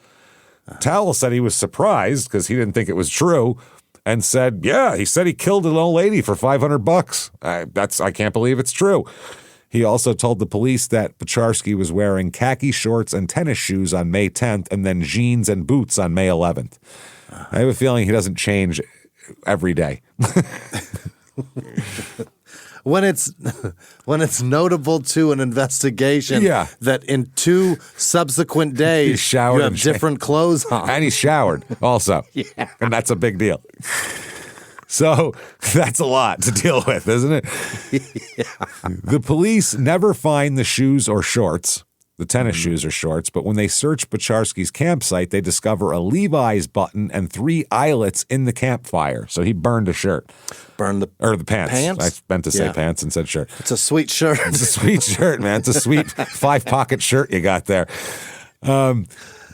Towel said he was surprised because he didn't think it was true. And said, he said he killed an old lady for $500. I can't believe it's true. He also told the police that Bocharski was wearing khaki shorts and tennis shoes on May 10th and then jeans and boots on May 11th. I have a feeling he doesn't change every day. when it's notable to an investigation that in 2 subsequent days you have different clothes on. And he showered also. And that's a big deal. So that's a lot to deal with, isn't it? The police never find the shoes or shorts, the tennis shoes or shorts, but when they search Bocharski's campsite, they discover a Levi's button and 3 eyelets in the campfire. So he burned a shirt. Burned the pants. I meant to say pants and said shirt. It's a sweet shirt. It's a sweet shirt, man. It's a sweet 5-pocket shirt you got there.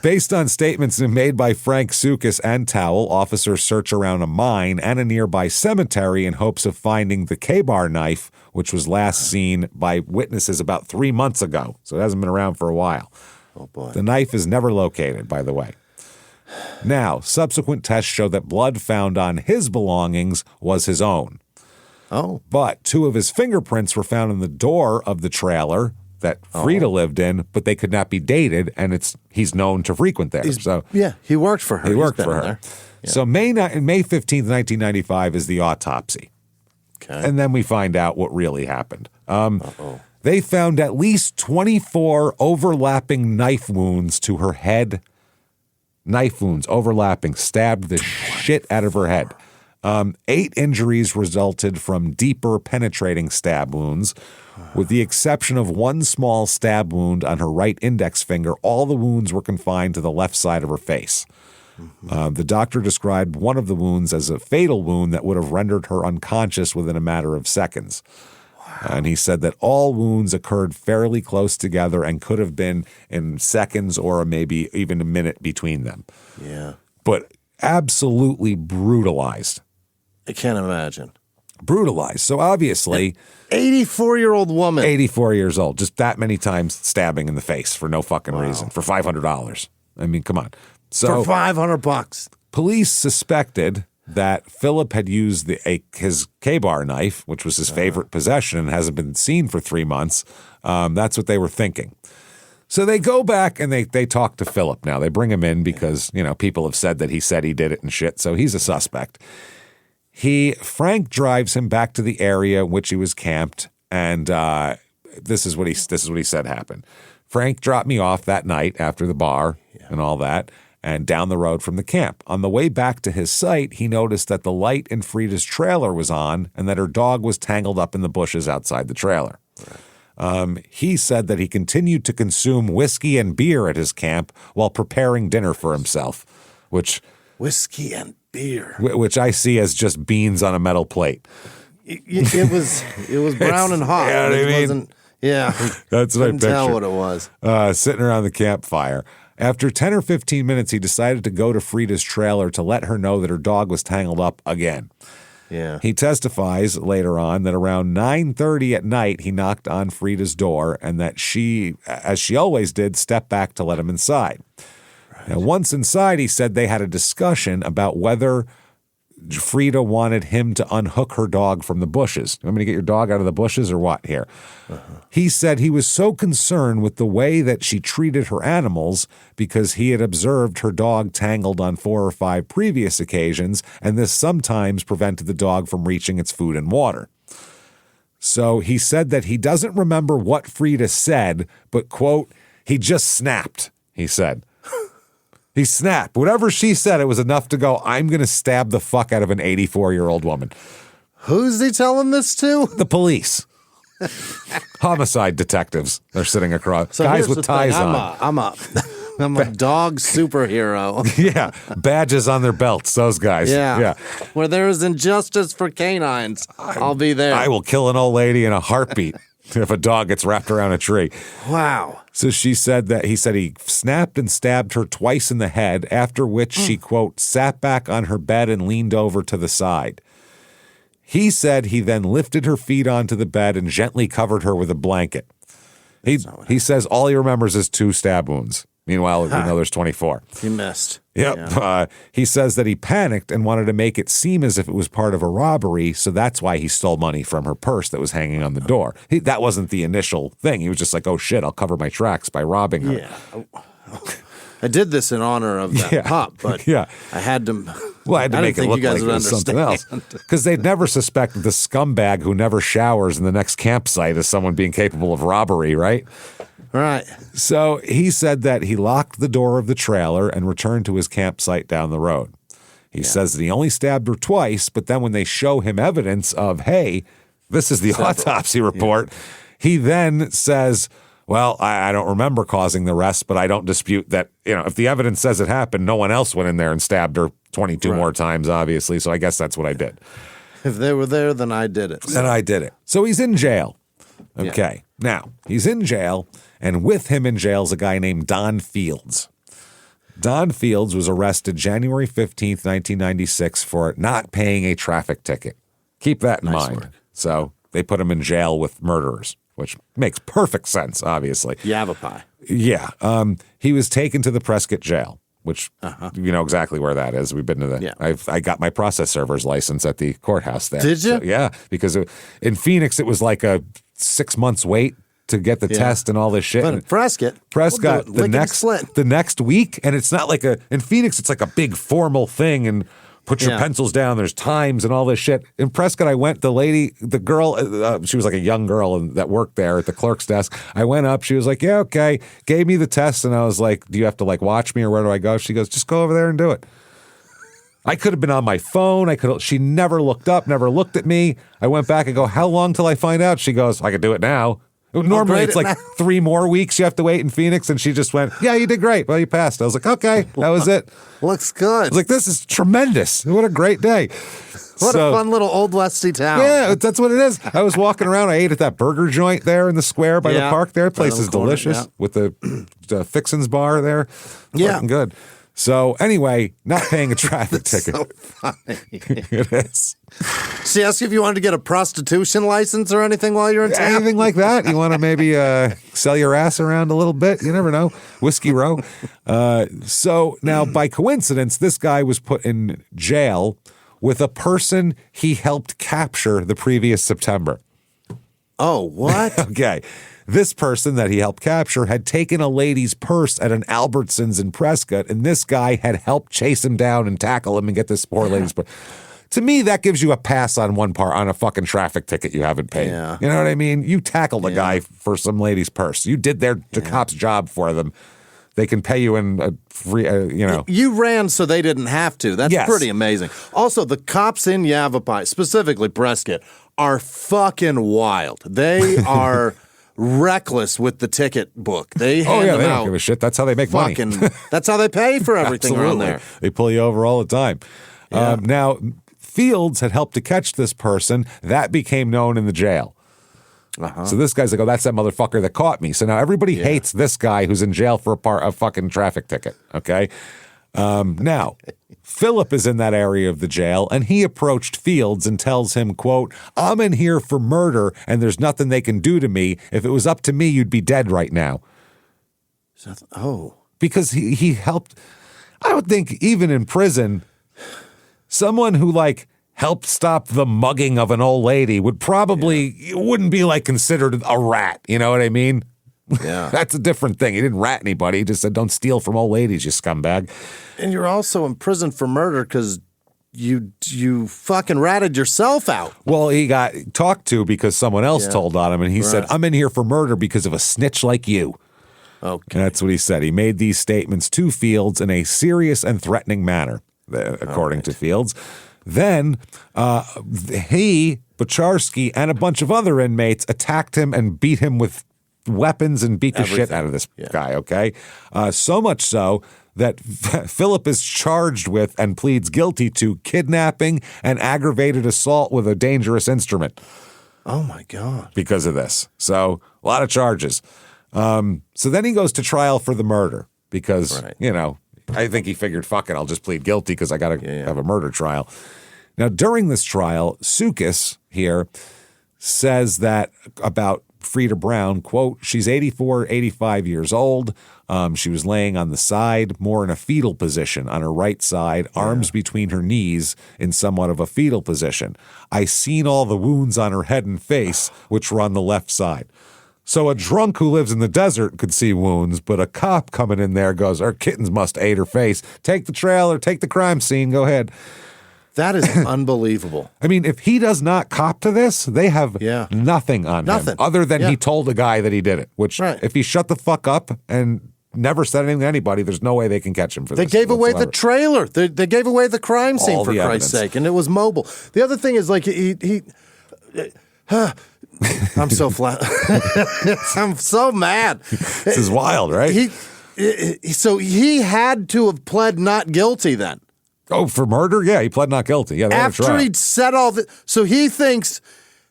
Based on statements made by Frank Sukas and Towell, officers search around a mine and a nearby cemetery in hopes of finding the K-bar knife, which was last seen by witnesses about 3 months ago. So it hasn't been around for a while. Oh, boy. The knife is never located, by the way. Now, subsequent tests show that blood found on his belongings was his own. Oh. But 2 of his fingerprints were found in the door of the trailer that Frida lived in, but they could not be dated, and he's known to frequent there. He worked for her. He worked for her. Yeah. So May 15th, 1995 is the autopsy. Okay. And then we find out what really happened. They found at least 24 overlapping knife wounds to her head. Knife wounds, overlapping, stabbed the shit out of her head. 8 injuries resulted from deeper penetrating stab wounds. With the exception of 1 small stab wound on her right index finger, all the wounds were confined to the left side of her face. The doctor described one of the wounds as a fatal wound that would have rendered her unconscious within a matter of seconds. And he said that all wounds occurred fairly close together and could have been in seconds or maybe even a minute between them. Yeah. But absolutely brutalized. I can't imagine. Brutalized. So obviously... 84-year-old woman. 84 years old. Just that many times stabbing in the face for no fucking reason. For $500. I mean, come on. So for $500. Police suspected that Philip had used his K-bar knife, which was his favorite possession and hasn't been seen for 3 months. That's what they were thinking. So they go back and they talk to Philip now. They bring him in because, people have said that he said he did it and shit. So he's a suspect. Frank drives him back to the area in which he was camped, and this is what he said happened. Frank dropped me off that night after the bar and all that, and down the road from the camp. On the way back to his site, he noticed that the light in Frida's trailer was on and that her dog was tangled up in the bushes outside the trailer. He said that he continued to consume whiskey and beer at his camp while preparing dinner for himself, which... Whiskey and beer. Which I see as just beans on a metal plate. It was brown and hot. You know what I mean? Wasn't, that's what I picture. Tell what it was. Sitting around the campfire. After 10 or 15 minutes, he decided to go to Frida's trailer to let her know that her dog was tangled up again. Yeah. He testifies later on that around 9:30 at night, he knocked on Frida's door and that she, as she always did, stepped back to let him inside. Now, once inside, he said they had a discussion about whether Frida wanted him to unhook her dog from the bushes. You want me to get your dog out of the bushes or what here? He said he was so concerned with the way that she treated her animals because he had observed her dog tangled on 4 or 5 previous occasions, and this sometimes prevented the dog from reaching its food and water. So he said that he doesn't remember what Frida said, but, quote, he just snapped, he said. He snapped. Whatever she said, it was enough to go, I'm going to stab the fuck out of an 84-year-old woman. Who's he telling this to? The police. Homicide detectives. They're sitting across. So guys with ties on. I'm a dog superhero. Yeah. Badges on their belts, those guys. Yeah. Where there is injustice for canines, I'll be there. I will kill an old lady in a heartbeat if a dog gets wrapped around a tree. Wow. So he said he snapped and stabbed her twice in the head, after which she, quote, sat back on her bed and leaned over to the side. He said he then lifted her feet onto the bed and gently covered her with a blanket. He says all he remembers is 2 stab wounds. Meanwhile, we know there's 24. He missed. Yep. Yeah. He says that he panicked and wanted to make it seem as if it was part of a robbery, so that's why he stole money from her purse that was hanging on the door. That wasn't the initial thing. He was just like, oh, shit, I'll cover my tracks by robbing her. Yeah. I did this in honor of that pup, but I had to. Well, I had to make it look like it was something else. Because they'd never suspect the scumbag who never showers in the next campsite as someone being capable of robbery, right? Right. So he said that he locked the door of the trailer and returned to his campsite down the road. He says that he only stabbed her twice, but then when they show him evidence of, hey, this is the autopsy report, he then says, well, I don't remember causing the rest, but I don't dispute that, if the evidence says it happened, no one else went in there and stabbed her 22 more times, obviously. So I guess that's what I did. If they were there, then I did it. Then I did it. So he's in jail. Okay. Now, he's in jail, and with him in jail is a guy named Don Fields. Don Fields was arrested January 15th, 1996 for not paying a traffic ticket. Keep that in mind. Work. So they put him in jail with murderers, which makes perfect sense, obviously. Yavapai. Yeah. He was taken to the Prescott jail, which you know exactly where that is. We've been to that. Yeah. I got my process server's license at the courthouse there. Did you? So, yeah, because in Phoenix, it was like a 6 months wait to get the test and all this shit. But Prescott the next week, and it's not like in Phoenix, it's like a big formal thing and put your pencils down, there's times and all this shit. In Prescott, I went, the girl, she was like a young girl that worked there at the clerk's desk. I went up, she was like, yeah, okay, gave me the test, and I was like, do you have to watch me or where do I go? She goes, just go over there and do it. I could have been on my phone. She never looked up, never looked at me. I went back and go, how long till I find out? She goes, I could do it now. Normally, it's like 3 more weeks you have to wait in Phoenix, and she just went, yeah, you did great. Well, you passed. I was like, okay, that was it. Looks good. I was like, this is tremendous. What a great day. What a fun little old Westy town. Yeah, that's what it is. I was walking around. I ate at that burger joint there in the square by the park there. The place is delicious with the Fixin's bar there. Fucking good. So anyway, not paying a traffic ticket. So funny. It is. She asked you if you wanted to get a prostitution license or anything while you're in town? Anything like that? You want to maybe sell your ass around a little bit? You never know. Whiskey Row. So now, by coincidence, this guy was put in jail with a person he helped capture the previous September. Oh, what? Okay. This person that he helped capture had taken a lady's purse at an Albertsons in Prescott, and this guy had helped chase him down and tackle him and get this poor lady's purse. To me, that gives you a pass on a fucking traffic ticket you haven't paid. Yeah. You know what I mean? You tackled a guy for some lady's purse. You did the cop's job for them. They can pay you in a free, You ran so they didn't have to. That's pretty amazing. Also, the cops in Yavapai, specifically Prescott, are fucking wild. They are reckless with the ticket book. They hand them they out. don't give a shit. That's how they make money. That's how they pay for everything around there. They pull you over all the time. Yeah. Now, Fields had helped to catch this person. That became known in the jail. So this guy's like, oh, that's that motherfucker that caught me. So now everybody hates this guy who's in jail for a fucking traffic ticket, okay? Now, Philip is in that area of the jail, and he approached Fields and tells him, quote, I'm in here for murder, and there's nothing they can do to me. If it was up to me, you'd be dead right now. Because he helped. I would think even in prison, someone who helped stop the mugging of an old lady would probably wouldn't be considered a rat. You know what I mean? Yeah. That's a different thing. He didn't rat anybody. He just said, don't steal from old ladies, you scumbag. And you're also in prison for murder because you fucking ratted yourself out. Well, he got talked to because someone else told on him, and he said, I'm in here for murder because of a snitch like you. Okay. And that's what he said. He made these statements to Fields in a serious and threatening manner, according to Fields. Then he, Bocharski, and a bunch of other inmates attacked him and beat him with weapons and beat the shit out of this guy, okay? So much so that Philip is charged with and pleads guilty to kidnapping and aggravated assault with a dangerous instrument. Oh, my God. Because of this. So a lot of charges. So then he goes to trial for the murder because, I think he figured, fuck it, I'll just plead guilty because I got to have a murder trial. Now, during this trial, Sukis here says that about Frida Brown, quote, she's 84, 85 years old. She was laying on the side, more in a fetal position on her right side, arms between her knees in somewhat of a fetal position. I seen all the wounds on her head and face, which were on the left side. So a drunk who lives in the desert could see wounds, but a cop coming in there goes, our kittens must ate her face. Take the trailer, take the crime scene, go ahead. That is unbelievable. I mean, if he does not cop to this, they have nothing on him other than he told the guy that he did it, which if he shut the fuck up and never said anything to anybody, there's no way they can catch him for this. They gave away the trailer. They gave away the crime scene, all for Christ's sake, and it was mobile. The other thing is, like, I'm so flat. I'm so mad. This is wild, right? So he had to have pled not guilty then. Oh, for murder? Yeah, he pled not guilty. Yeah, after he'd said all that. So he thinks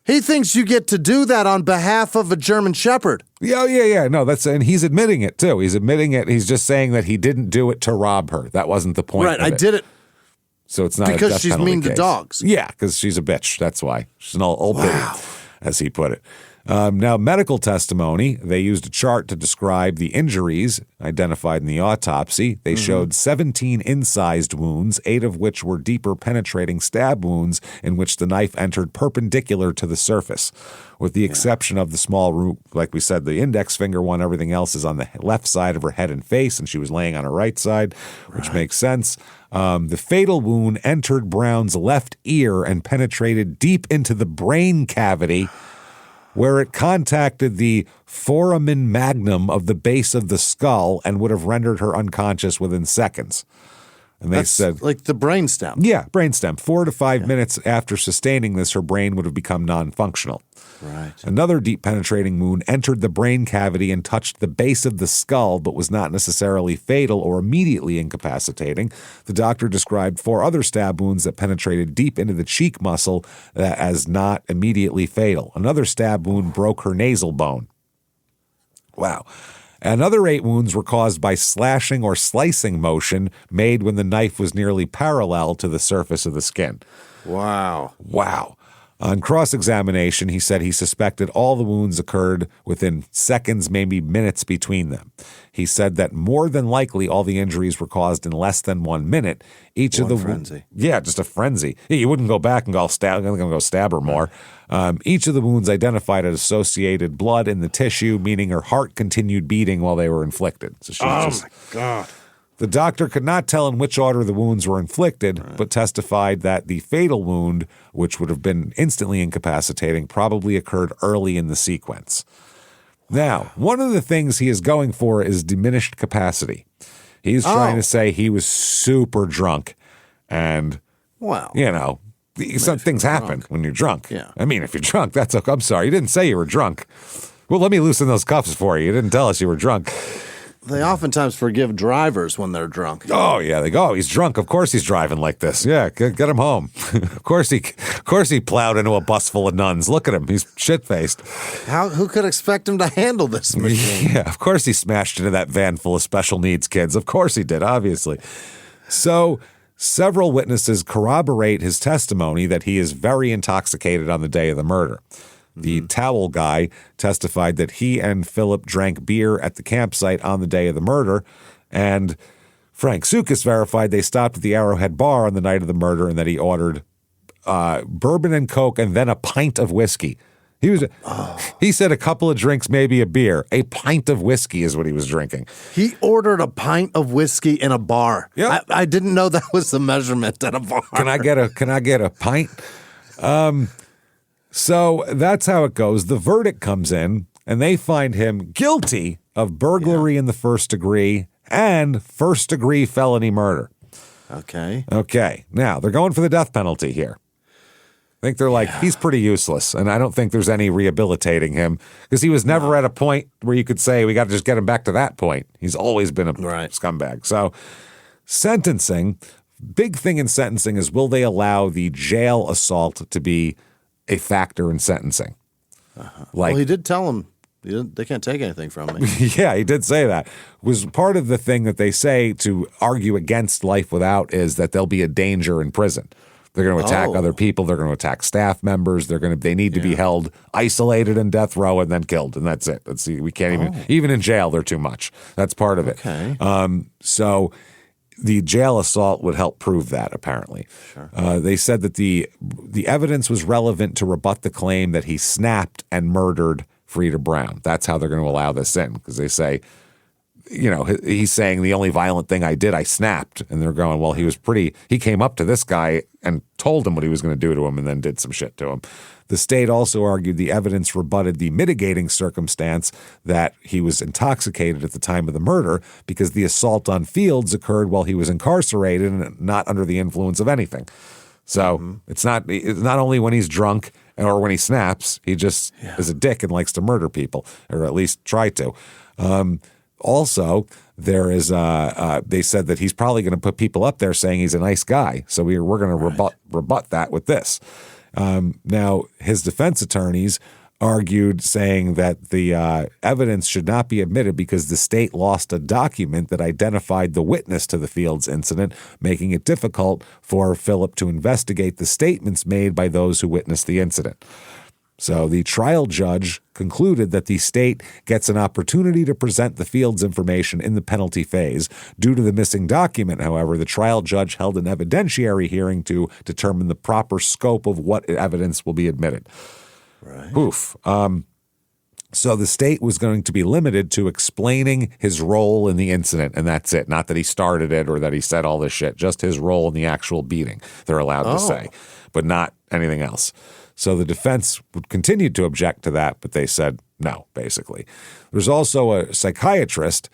you get to do that on behalf of a German Shepherd. Yeah. No, and he's admitting it too. He's admitting it. He's just saying that he didn't do it to rob her. That wasn't the point. Right, I did it. So it's not because she's mean to dogs. Yeah, because she's a bitch. That's why. She's an old bitch, as he put it. Now, medical testimony, they used a chart to describe the injuries identified in the autopsy. They showed 17 incised wounds, 8 of which were deeper penetrating stab wounds in which the knife entered perpendicular to the surface, with the exception of the small root. Like we said, the index finger one, everything else is on the left side of her head and face, and she was laying on her right side, which makes sense. The fatal wound entered Brown's left ear and penetrated deep into the brain cavity, where it contacted the foramen magnum of the base of the skull and would have rendered her unconscious within seconds. And they said, like the brainstem. Yeah, brainstem. 4 to 5 minutes after sustaining this, her brain would have become non-functional. Right. Another deep penetrating wound entered the brain cavity and touched the base of the skull, but was not necessarily fatal or immediately incapacitating. The doctor described 4 other stab wounds that penetrated deep into the cheek muscle as not immediately fatal. Another stab wound broke her nasal bone. Wow. Another 8 wounds were caused by slashing or slicing motion made when the knife was nearly parallel to the surface of the skin. Wow. On cross-examination, he said he suspected all the wounds occurred within seconds, maybe minutes between them. He said that more than likely all the injuries were caused in less than 1 minute. Each of the frenzy. Yeah, just a frenzy. You wouldn't go back and go stab her more. Each of the wounds identified had associated blood in the tissue, meaning her heart continued beating while they were inflicted. So my God. The doctor could not tell in which order the wounds were inflicted, but testified that the fatal wound, which would have been instantly incapacitating, probably occurred early in the sequence. Now, one of the things he is going for is diminished capacity. He's trying to say he was super drunk and, some things happen when you're drunk. Yeah. I mean, if you're drunk, that's okay. I'm sorry. You didn't say you were drunk. Well, let me loosen those cuffs for you. You didn't tell us you were drunk. They oftentimes forgive drivers when they're drunk. Oh yeah, they go. Oh, he's drunk. Of course he's driving like this. Yeah, get him home. Of course he plowed into a bus full of nuns. Look at him. He's shit faced. Who could expect him to handle this machine? Yeah, of course he smashed into that van full of special needs kids. Of course he did. Obviously. So several witnesses corroborate his testimony that he is very intoxicated on the day of the murder. The towel guy testified that he and Philip drank beer at the campsite on the day of the murder, and Frank Soukis verified they stopped at the Arrowhead Bar on the night of the murder and that he ordered bourbon and Coke and then a pint of whiskey. He said a couple of drinks, maybe a beer. A pint of whiskey is what he was drinking. He ordered a pint of whiskey in a bar. Yep. I didn't know that was the measurement at a bar. Can I get a pint? So that's how it goes. The verdict comes in, and they find him guilty of burglary in the first degree and first-degree felony murder. Okay. Now, they're going for the death penalty here. I think they're like, he's pretty useless, and I don't think there's any rehabilitating him because he was never at a point where you could say, we got to just get him back to that point. He's always been a scumbag. So sentencing, big thing in sentencing is will they allow the jail assault to be a factor in sentencing? Well, he did tell him they can't take anything from me. Yeah, he did say that. Was part of the thing that they say to argue against life without is that there'll be a danger in prison. They're going to attack other people. They're going to attack staff members. They need to be held isolated in death row and then killed, and that's it. We can't even in jail. They're too much. That's part of it. Okay. So the jail assault would help prove that, apparently. Sure. They said that the evidence was relevant to rebut the claim that he snapped and murdered Frida Brown. That's how they're going to allow this in, because they say, he's saying the only violent thing I did, I snapped. And they're going, well, he came up to this guy and told him what he was going to do to him and then did some shit to him. The state also argued the evidence rebutted the mitigating circumstance that he was intoxicated at the time of the murder because the assault on Fields occurred while he was incarcerated and not under the influence of anything. So it's not only when he's drunk or when he snaps, he just is a dick and likes to murder people, or at least try to. Also, there is they said that he's probably going to put people up there saying he's a nice guy. So we're going to rebut that with this. Now, his defense attorneys argued, saying that the evidence should not be admitted because the state lost a document that identified the witness to the Fields incident, making it difficult for Philip to investigate the statements made by those who witnessed the incident. So the trial judge concluded that the state gets an opportunity to present the Fields information in the penalty phase. Due to the missing document, however, the trial judge held an evidentiary hearing to determine the proper scope of what evidence will be admitted. Right. Oof. So the state was going to be limited to explaining his role in the incident, and that's it. Not that he started it or that he said all this shit, just his role in the actual beating, they're allowed to say, but not anything else. So the defense continued to object to that, but they said no, basically. There's also a psychiatrist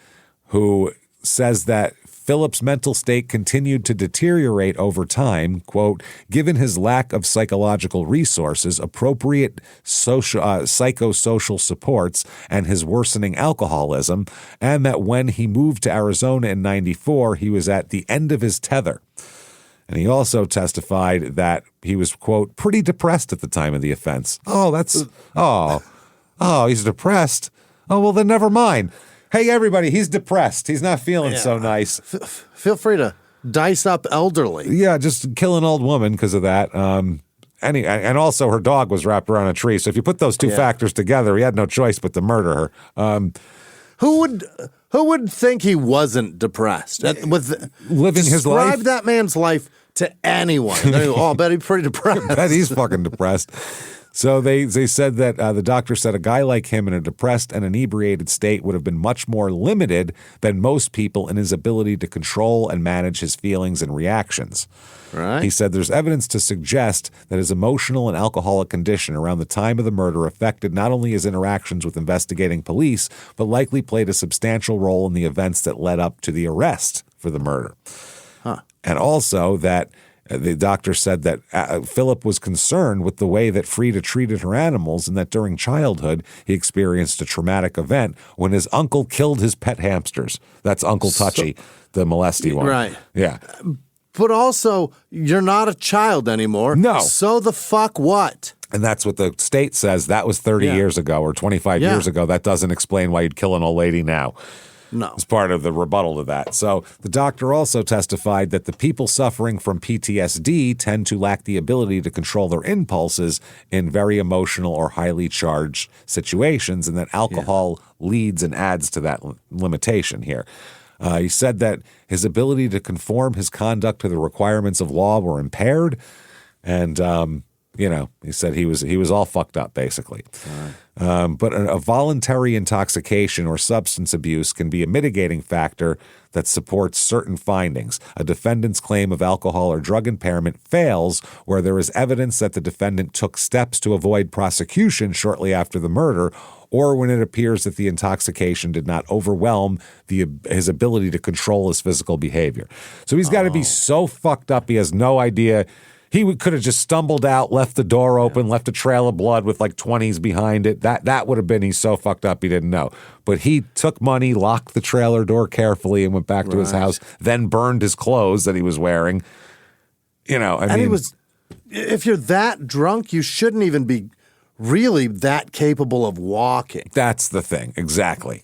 who says that Philip's mental state continued to deteriorate over time, quote, given his lack of psychological resources, appropriate psychosocial supports, and his worsening alcoholism, and that when he moved to Arizona in 1994, he was at the end of his tether. And he also testified that he was, quote, pretty depressed at the time of the offense. He's depressed. Oh, well, then never mind. Hey, everybody, he's depressed. He's not feeling so nice. Feel free to dice up elderly. Yeah, just kill an old woman because of that. And also her dog was wrapped around a tree. So if you put those two factors together, he had no choice but to murder her. Who would think he wasn't depressed? Living his life? Describe that man's life to anyone. I bet he's pretty depressed. I bet he's fucking depressed. So they said that the doctor said a guy like him in a depressed and inebriated state would have been much more limited than most people in his ability to control and manage his feelings and reactions. Right. He said there's evidence to suggest that his emotional and alcoholic condition around the time of the murder affected not only his interactions with investigating police, but likely played a substantial role in the events that led up to the arrest for the murder. And also that the doctor said that Philip was concerned with the way that Frida treated her animals, and that during childhood he experienced a traumatic event when his uncle killed his pet hamsters. That's Uncle Touchy, the molesty one. Right. Yeah. But also, you're not a child anymore. No. So the fuck what? And that's what the state says. That was 30 years ago or 25 years ago. That doesn't explain why you'd kill an old lady now. No. It's part of the rebuttal to that. So the doctor also testified that the people suffering from PTSD tend to lack the ability to control their impulses in very emotional or highly charged situations, and that alcohol leads and adds to that limitation here. He said that his ability to conform his conduct to the requirements of law were impaired, and he said he was all fucked up, basically. But a voluntary intoxication or substance abuse can be a mitigating factor that supports certain findings. A defendant's claim of alcohol or drug impairment fails where there is evidence that the defendant took steps to avoid prosecution shortly after the murder, or when it appears that the intoxication did not overwhelm his ability to control his physical behavior. So he's got to be so fucked up he has no idea. He could have just stumbled out, left the door open, left a trail of blood with like 20s behind it. That would have been, he's so fucked up he didn't know. But he took money, locked the trailer door carefully, and went back to his house, then burned his clothes that he was wearing. He was, if you're that drunk, you shouldn't even be really that capable of walking. That's the thing. Exactly.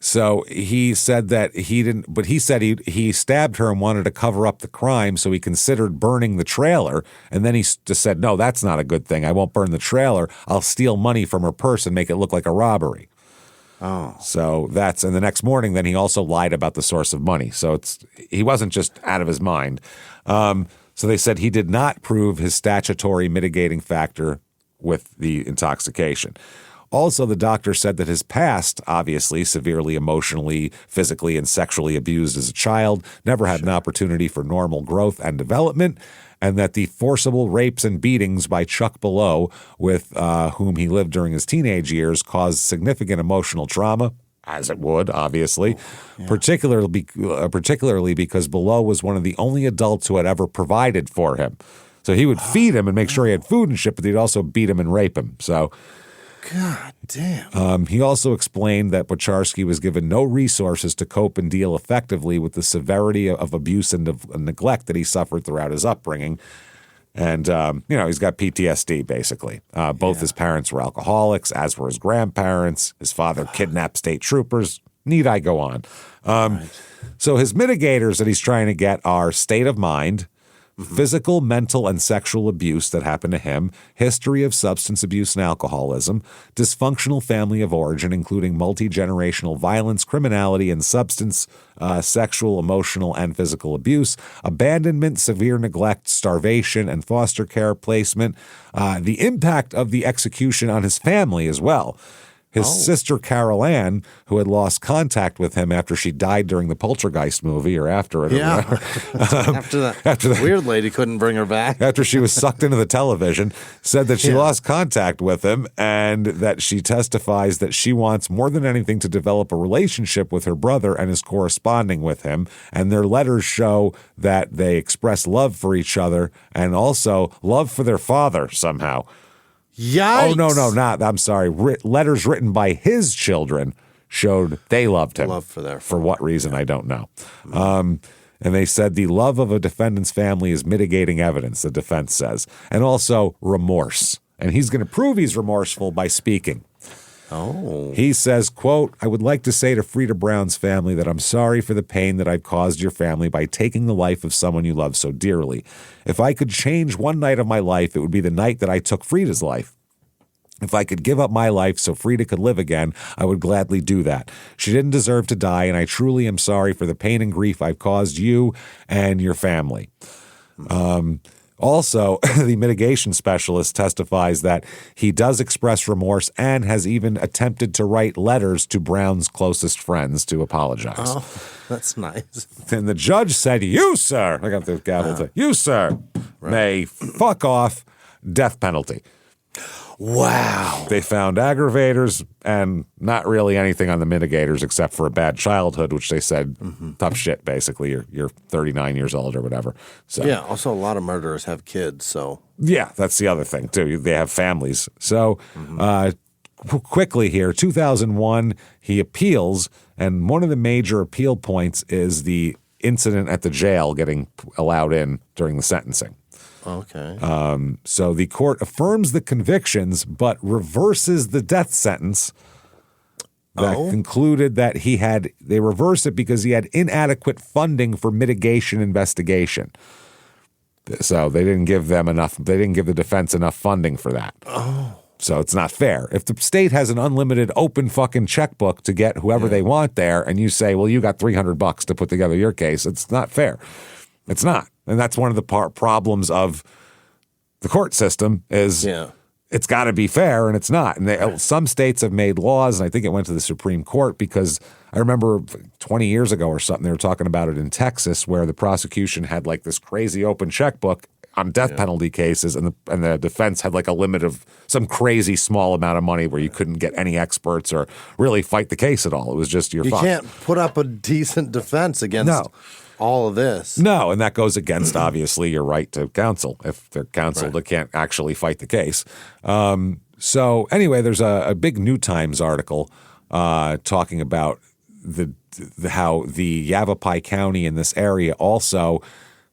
So he said that he didn't, but he said he stabbed her and wanted to cover up the crime, so he considered burning the trailer, and then he just said, no, that's not a good thing. I won't burn the trailer. I'll steal money from her purse and make it look like a robbery. Oh. So and the next morning, then he also lied about the source of money. So he wasn't just out of his mind. So they said he did not prove his statutory mitigating factor with the intoxication. Also, the doctor said that his past, obviously severely emotionally, physically, and sexually abused as a child, never had an opportunity for normal growth and development, and that the forcible rapes and beatings by Chuck Below, with whom he lived during his teenage years, caused significant emotional trauma, as it would, obviously, particularly because Below was one of the only adults who had ever provided for him. So he would feed him and make sure he had food and shit, but he'd also beat him and rape him. So, God damn. He also explained that Bocharski was given no resources to cope and deal effectively with the severity of abuse and of neglect that he suffered throughout his upbringing. And, he's got PTSD, basically. Both his parents were alcoholics, as were his grandparents. His father kidnapped state troopers. Need I go on? So his mitigators that he's trying to get are state of mind, physical, mental, and sexual abuse that happened to him, history of substance abuse and alcoholism, dysfunctional family of origin, including multi-generational violence, criminality, and substance, sexual, emotional, and physical abuse, abandonment, severe neglect, starvation, and foster care placement, the impact of the execution on his family as well. His sister, Carol Ann, who had lost contact with him after she died during the Poltergeist movie or after it. Yeah. Or whatever. after the weird lady couldn't bring her back. After she was sucked into the television, said that she lost contact with him and that she testifies that she wants more than anything to develop a relationship with her brother and is corresponding with him. And their letters show that they express love for each other and also love for their father somehow. Yikes. Oh, no, I'm sorry. Letters written by his children showed they loved him. Love for their For what reason, I don't know. And they said the love of a defendant's family is mitigating evidence, the defense says, and also remorse. And he's going to prove he's remorseful by speaking. He says, quote, I would like to say to Frida Brown's family that I'm sorry for the pain that I've caused your family by taking the life of someone you love so dearly. If I could change one night of my life, it would be the night that I took Frida's life. If I could give up my life so Frida could live again, I would gladly do that. She didn't deserve to die, and I truly am sorry for the pain and grief I've caused you and your family. Also, the mitigation specialist testifies that he does express remorse and has even attempted to write letters to Brown's closest friends to apologize. Oh, that's nice. And the judge said, you, sir, I got the gavel, you, sir, may fuck off, death penalty. Wow. They found aggravators and not really anything on the mitigators except for a bad childhood, which they said tough shit, basically. You're 39 years old or whatever. So yeah, also a lot of murderers have kids, so. Yeah, that's the other thing, too. They have families. So quickly here, 2001, he appeals, and one of the major appeal points is the incident at the jail getting allowed in during the sentencing. Okay. So the court affirms the convictions, but reverses the death sentence that concluded that they reversed it because he had inadequate funding for mitigation investigation. So they didn't give the defense enough funding for that. So it's not fair. If the state has an unlimited open fucking checkbook to get whoever they want there, and you say, well, you got $300 to put together your case, it's not fair. It's not. And that's one of the problems of the court system is it's got to be fair, and it's not. And some states have made laws, and I think it went to the Supreme Court because I remember 20 years ago or something, they were talking about it in Texas where the prosecution had like this crazy open checkbook on death penalty cases, and the defense had like a limit of some crazy small amount of money where you couldn't get any experts or really fight the case at all. It was just your fault. You can't put up a decent defense against all of this. No, and that goes against, obviously, your right to counsel. If they're counseled, they can't actually fight the case. So anyway, there's a big New Times article talking about how the Yavapai County in this area also,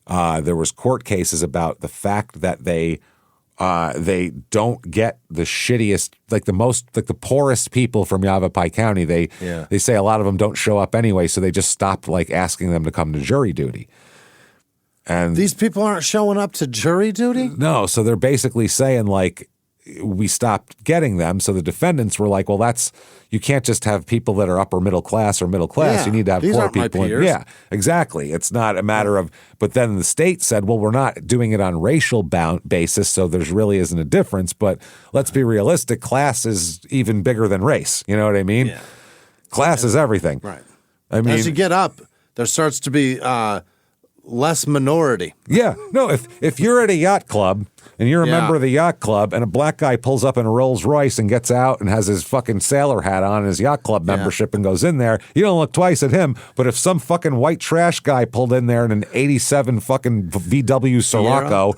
there was court cases about the fact that they don't get the shittiest, the poorest people from Yavapai County. They say a lot of them don't show up anyway, so they just stop asking them to come to jury duty. And these people aren't showing up to jury duty? No, so they're basically saying we stopped getting them. So the defendants were like, well, you can't just have people that are upper middle class or middle class. Yeah, You need to have these poor aren't my people. peers. Yeah, exactly. It's not a matter of, but then the state said, well, we're not doing it on racial basis, so there's really isn't a difference. But let's be realistic. Class is even bigger than race. You know what I mean? Yeah. Class is everything. Right. I mean, as you get up, there starts to be less minority. Yeah. No, if you're at a yacht club and you're a member of the yacht club and a black guy pulls up in a Rolls Royce and gets out and has his fucking sailor hat on and his yacht club membership and goes in there, you don't look twice at him. But if some fucking white trash guy pulled in there in an 87 fucking VW Sirocco,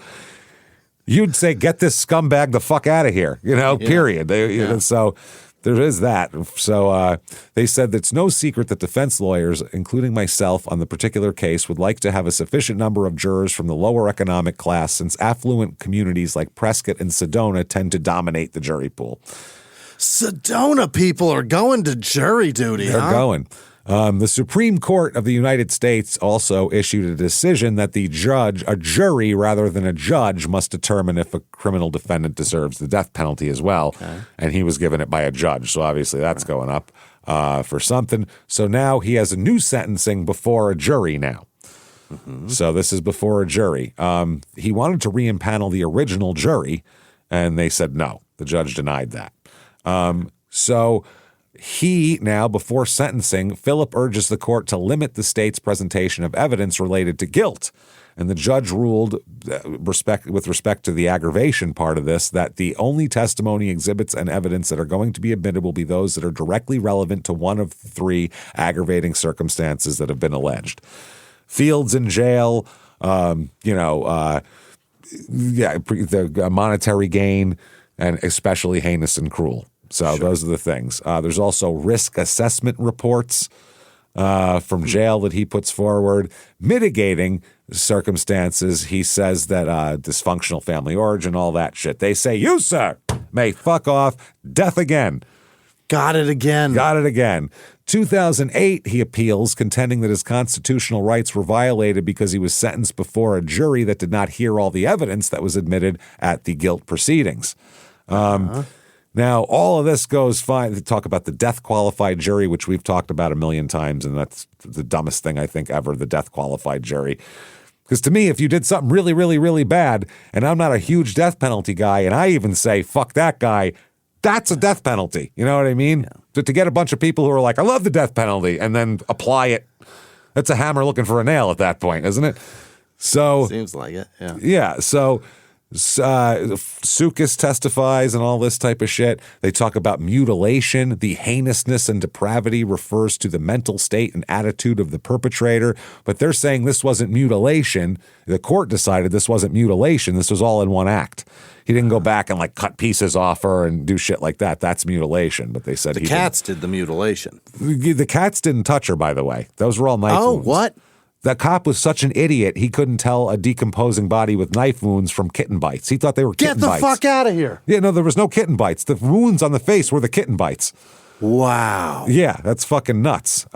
you'd say, get this scumbag the fuck out of here, period. So there is that. So they said that it's no secret that defense lawyers, including myself on the particular case, would like to have a sufficient number of jurors from the lower economic class, since affluent communities like Prescott and Sedona tend to dominate the jury pool. Sedona people are going to jury duty, They're going. The Supreme Court of the United States also issued a decision that a jury rather than a judge must determine if a criminal defendant deserves the death penalty as well. Okay. And he was given it by a judge. So obviously that's going up for something. So now he has a new sentencing before a jury now. Mm-hmm. So this is before a jury. He wanted to re-impanel the original jury, and they said no. The judge denied that. So he now, before sentencing, Philip urges the court to limit the state's presentation of evidence related to guilt. And the judge ruled, with respect to the aggravation part of this, that the only testimony, exhibits, and evidence that are going to be admitted will be those that are directly relevant to one of the three aggravating circumstances that have been alleged. Fields in jail, the monetary gain, and especially heinous and cruel. So those are the things. There's also risk assessment reports from jail that he puts forward. Mitigating circumstances, he says that dysfunctional family origin, all that shit. They say, you, sir, may fuck off, death again. Got it again. 2008, he appeals, contending that his constitutional rights were violated because he was sentenced before a jury that did not hear all the evidence that was admitted at the guilt proceedings. Now, all of this goes fine. They talk about the death-qualified jury, which we've talked about a million times, and that's the dumbest thing I think ever, the death-qualified jury. Because to me, if you did something really, really, really bad, and I'm not a huge death penalty guy, and I even say, fuck that guy, that's a death penalty. You know what I mean? Yeah. To get a bunch of people who are like, I love the death penalty, and then apply it, that's a hammer looking for a nail at that point, isn't it? So seems like it, yeah. Yeah, so Sukas testifies and all this type of shit. They talk about mutilation. The heinousness and depravity refers to the mental state and attitude of the perpetrator, but they're saying this wasn't mutilation. The court decided this wasn't mutilation. This was all in one act. He didn't go back and like cut pieces off her and do shit like that. That's mutilation. But they said the cats did the mutilation. The cats didn't touch her, by the way. Those were all knife wounds. Oh, what? That cop was such an idiot, he couldn't tell a decomposing body with knife wounds from kitten bites. He thought they were kitten bites. Get the fuck out of here. Yeah, no, there was no kitten bites. The wounds on the face were the kitten bites. Wow. Yeah, that's fucking nuts.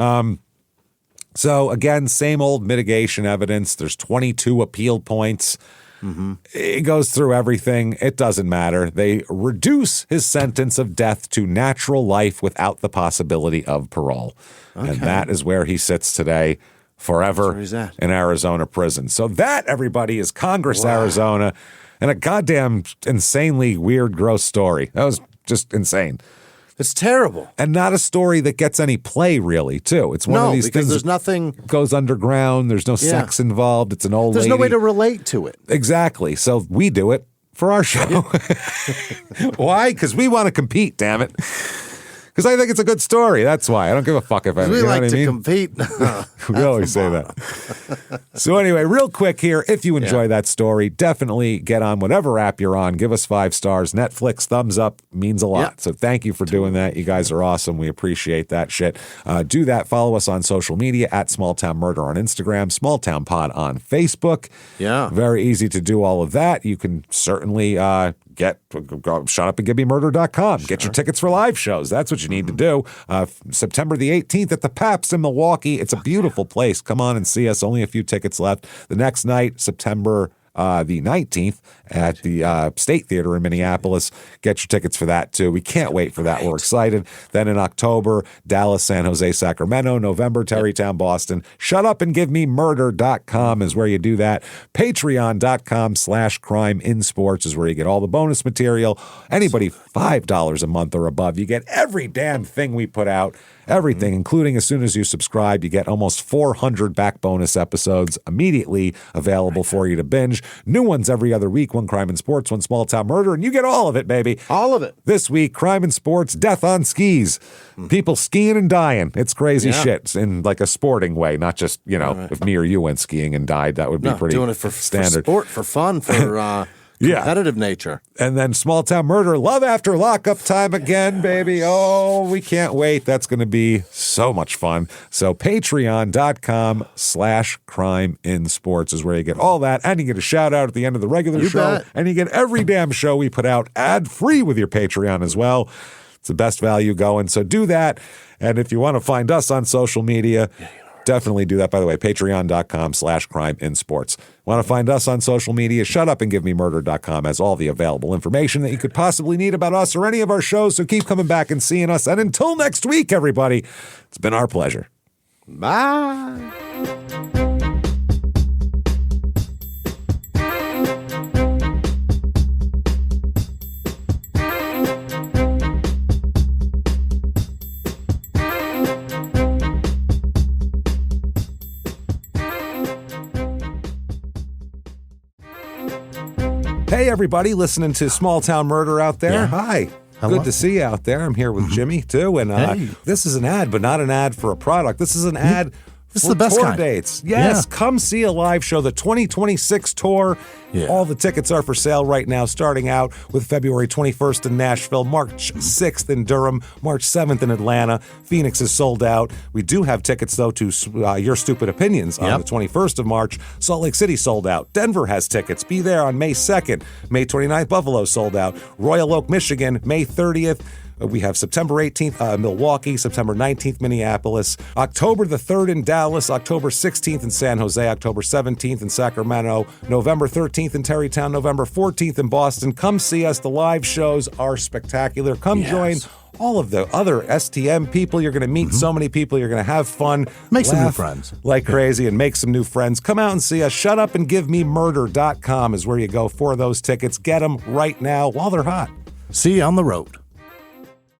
So again, same old mitigation evidence. There's 22 appeal points. Mm-hmm. It goes through everything. It doesn't matter. They reduce his sentence of death to natural life without the possibility of parole. Okay. And that is where he sits today. Forever in Arizona prison. So that, everybody, is Congress, Arizona, and a goddamn insanely weird, gross story. That was just insane. It's terrible. And not a story that gets any play, really, too. It's one of these things there's nothing goes underground. There's no sex involved. It's an old lady. There's no way to relate to it. Exactly. So we do it for our show. Why? Because we want to compete, damn it. Because I think it's a good story. That's why. I don't give a fuck if I We like to compete. We always say that. So anyway, real quick here, if you enjoy that story, definitely get on whatever app you're on. Give us 5 stars. Netflix, thumbs up, means a lot. Yeah. So thank you for doing that. You guys are awesome. We appreciate that shit. Do that. Follow us on social media at Small Town Murder on Instagram, Small Town Pod on Facebook. Yeah. Very easy to do all of that. You can certainly go shutupandgibbemurder.com. Get your tickets for live shows. That's what you need to do. September the 18th at the Paps in Milwaukee. It's a beautiful place. Come on and see us. Only a few tickets left. The next night, September the 19th at the State Theater in Minneapolis. Get your tickets for that, too. We can't wait for that. We're excited. Then in October, Dallas, San Jose, Sacramento. November, Terrytown, Boston. Shutupandgivememurder.com is where you do that. Patreon.com/crimeinsports is where you get all the bonus material. Anybody $5 a month or above, you get every damn thing we put out. Everything, including as soon as you subscribe, you get almost 400 back bonus episodes immediately available for you to binge. New ones every other week, one Crime and Sports, one Small Town Murder, and you get all of it, baby. All of it. This week, Crime and Sports, Death on Skis. People skiing and dying. It's crazy shit in like a sporting way, not just, if me or you went skiing and died, that would be pretty doing it for standard. For sport, for fun, for... competitive nature. And then Small Town Murder, Love After Lockup time again, baby. Oh, we can't wait. That's going to be so much fun. So patreon.com/crimeinsports is where you get all that. And you get a shout out at the end of the regular show. Bet. And you get every damn show we put out ad-free with your Patreon as well. It's the best value going. So do that. And if you want to find us on social media, definitely do that. By the way, patreon.com/crimeinsports. Want to find us on social media? Shutupandgivememurder.com has all the available information that you could possibly need about us or any of our shows. So keep coming back and seeing us. And until next week, everybody, it's been our pleasure. Bye. Hey, everybody, listening to Small Town Murder out there. Yeah. Hi. Hello. Good to see you out there. I'm here with Jimmy, too. And Hey. This is an ad, but not an ad for a product. This is an ad This is for the best tour kind. dates. Yes, Yeah. come see a live show, the 2026 tour. Yeah. All the tickets are for sale right now, starting out with February 21st in Nashville, March 6th in Durham, March 7th in Atlanta. Phoenix is sold out. We do have tickets, though, to Your Stupid Opinions on the 21st of March. Salt Lake City sold out. Denver has tickets. Be there on May 2nd. May 29th, Buffalo sold out. Royal Oak, Michigan, May 30th. We have September 18th, Milwaukee, September 19th, Minneapolis, October the 3rd in Dallas, October 16th in San Jose, October 17th in Sacramento, November 13th in Terrytown, November 14th in Boston. Come see us. The live shows are spectacular. Come join all of the other STM people. You're going to meet so many people. You're going to have fun. Make some new laugh friends. like crazy and make some new friends. Come out and see us. Shutupandgivememurder.com is where you go for those tickets. Get them right now while they're hot. See you on the road.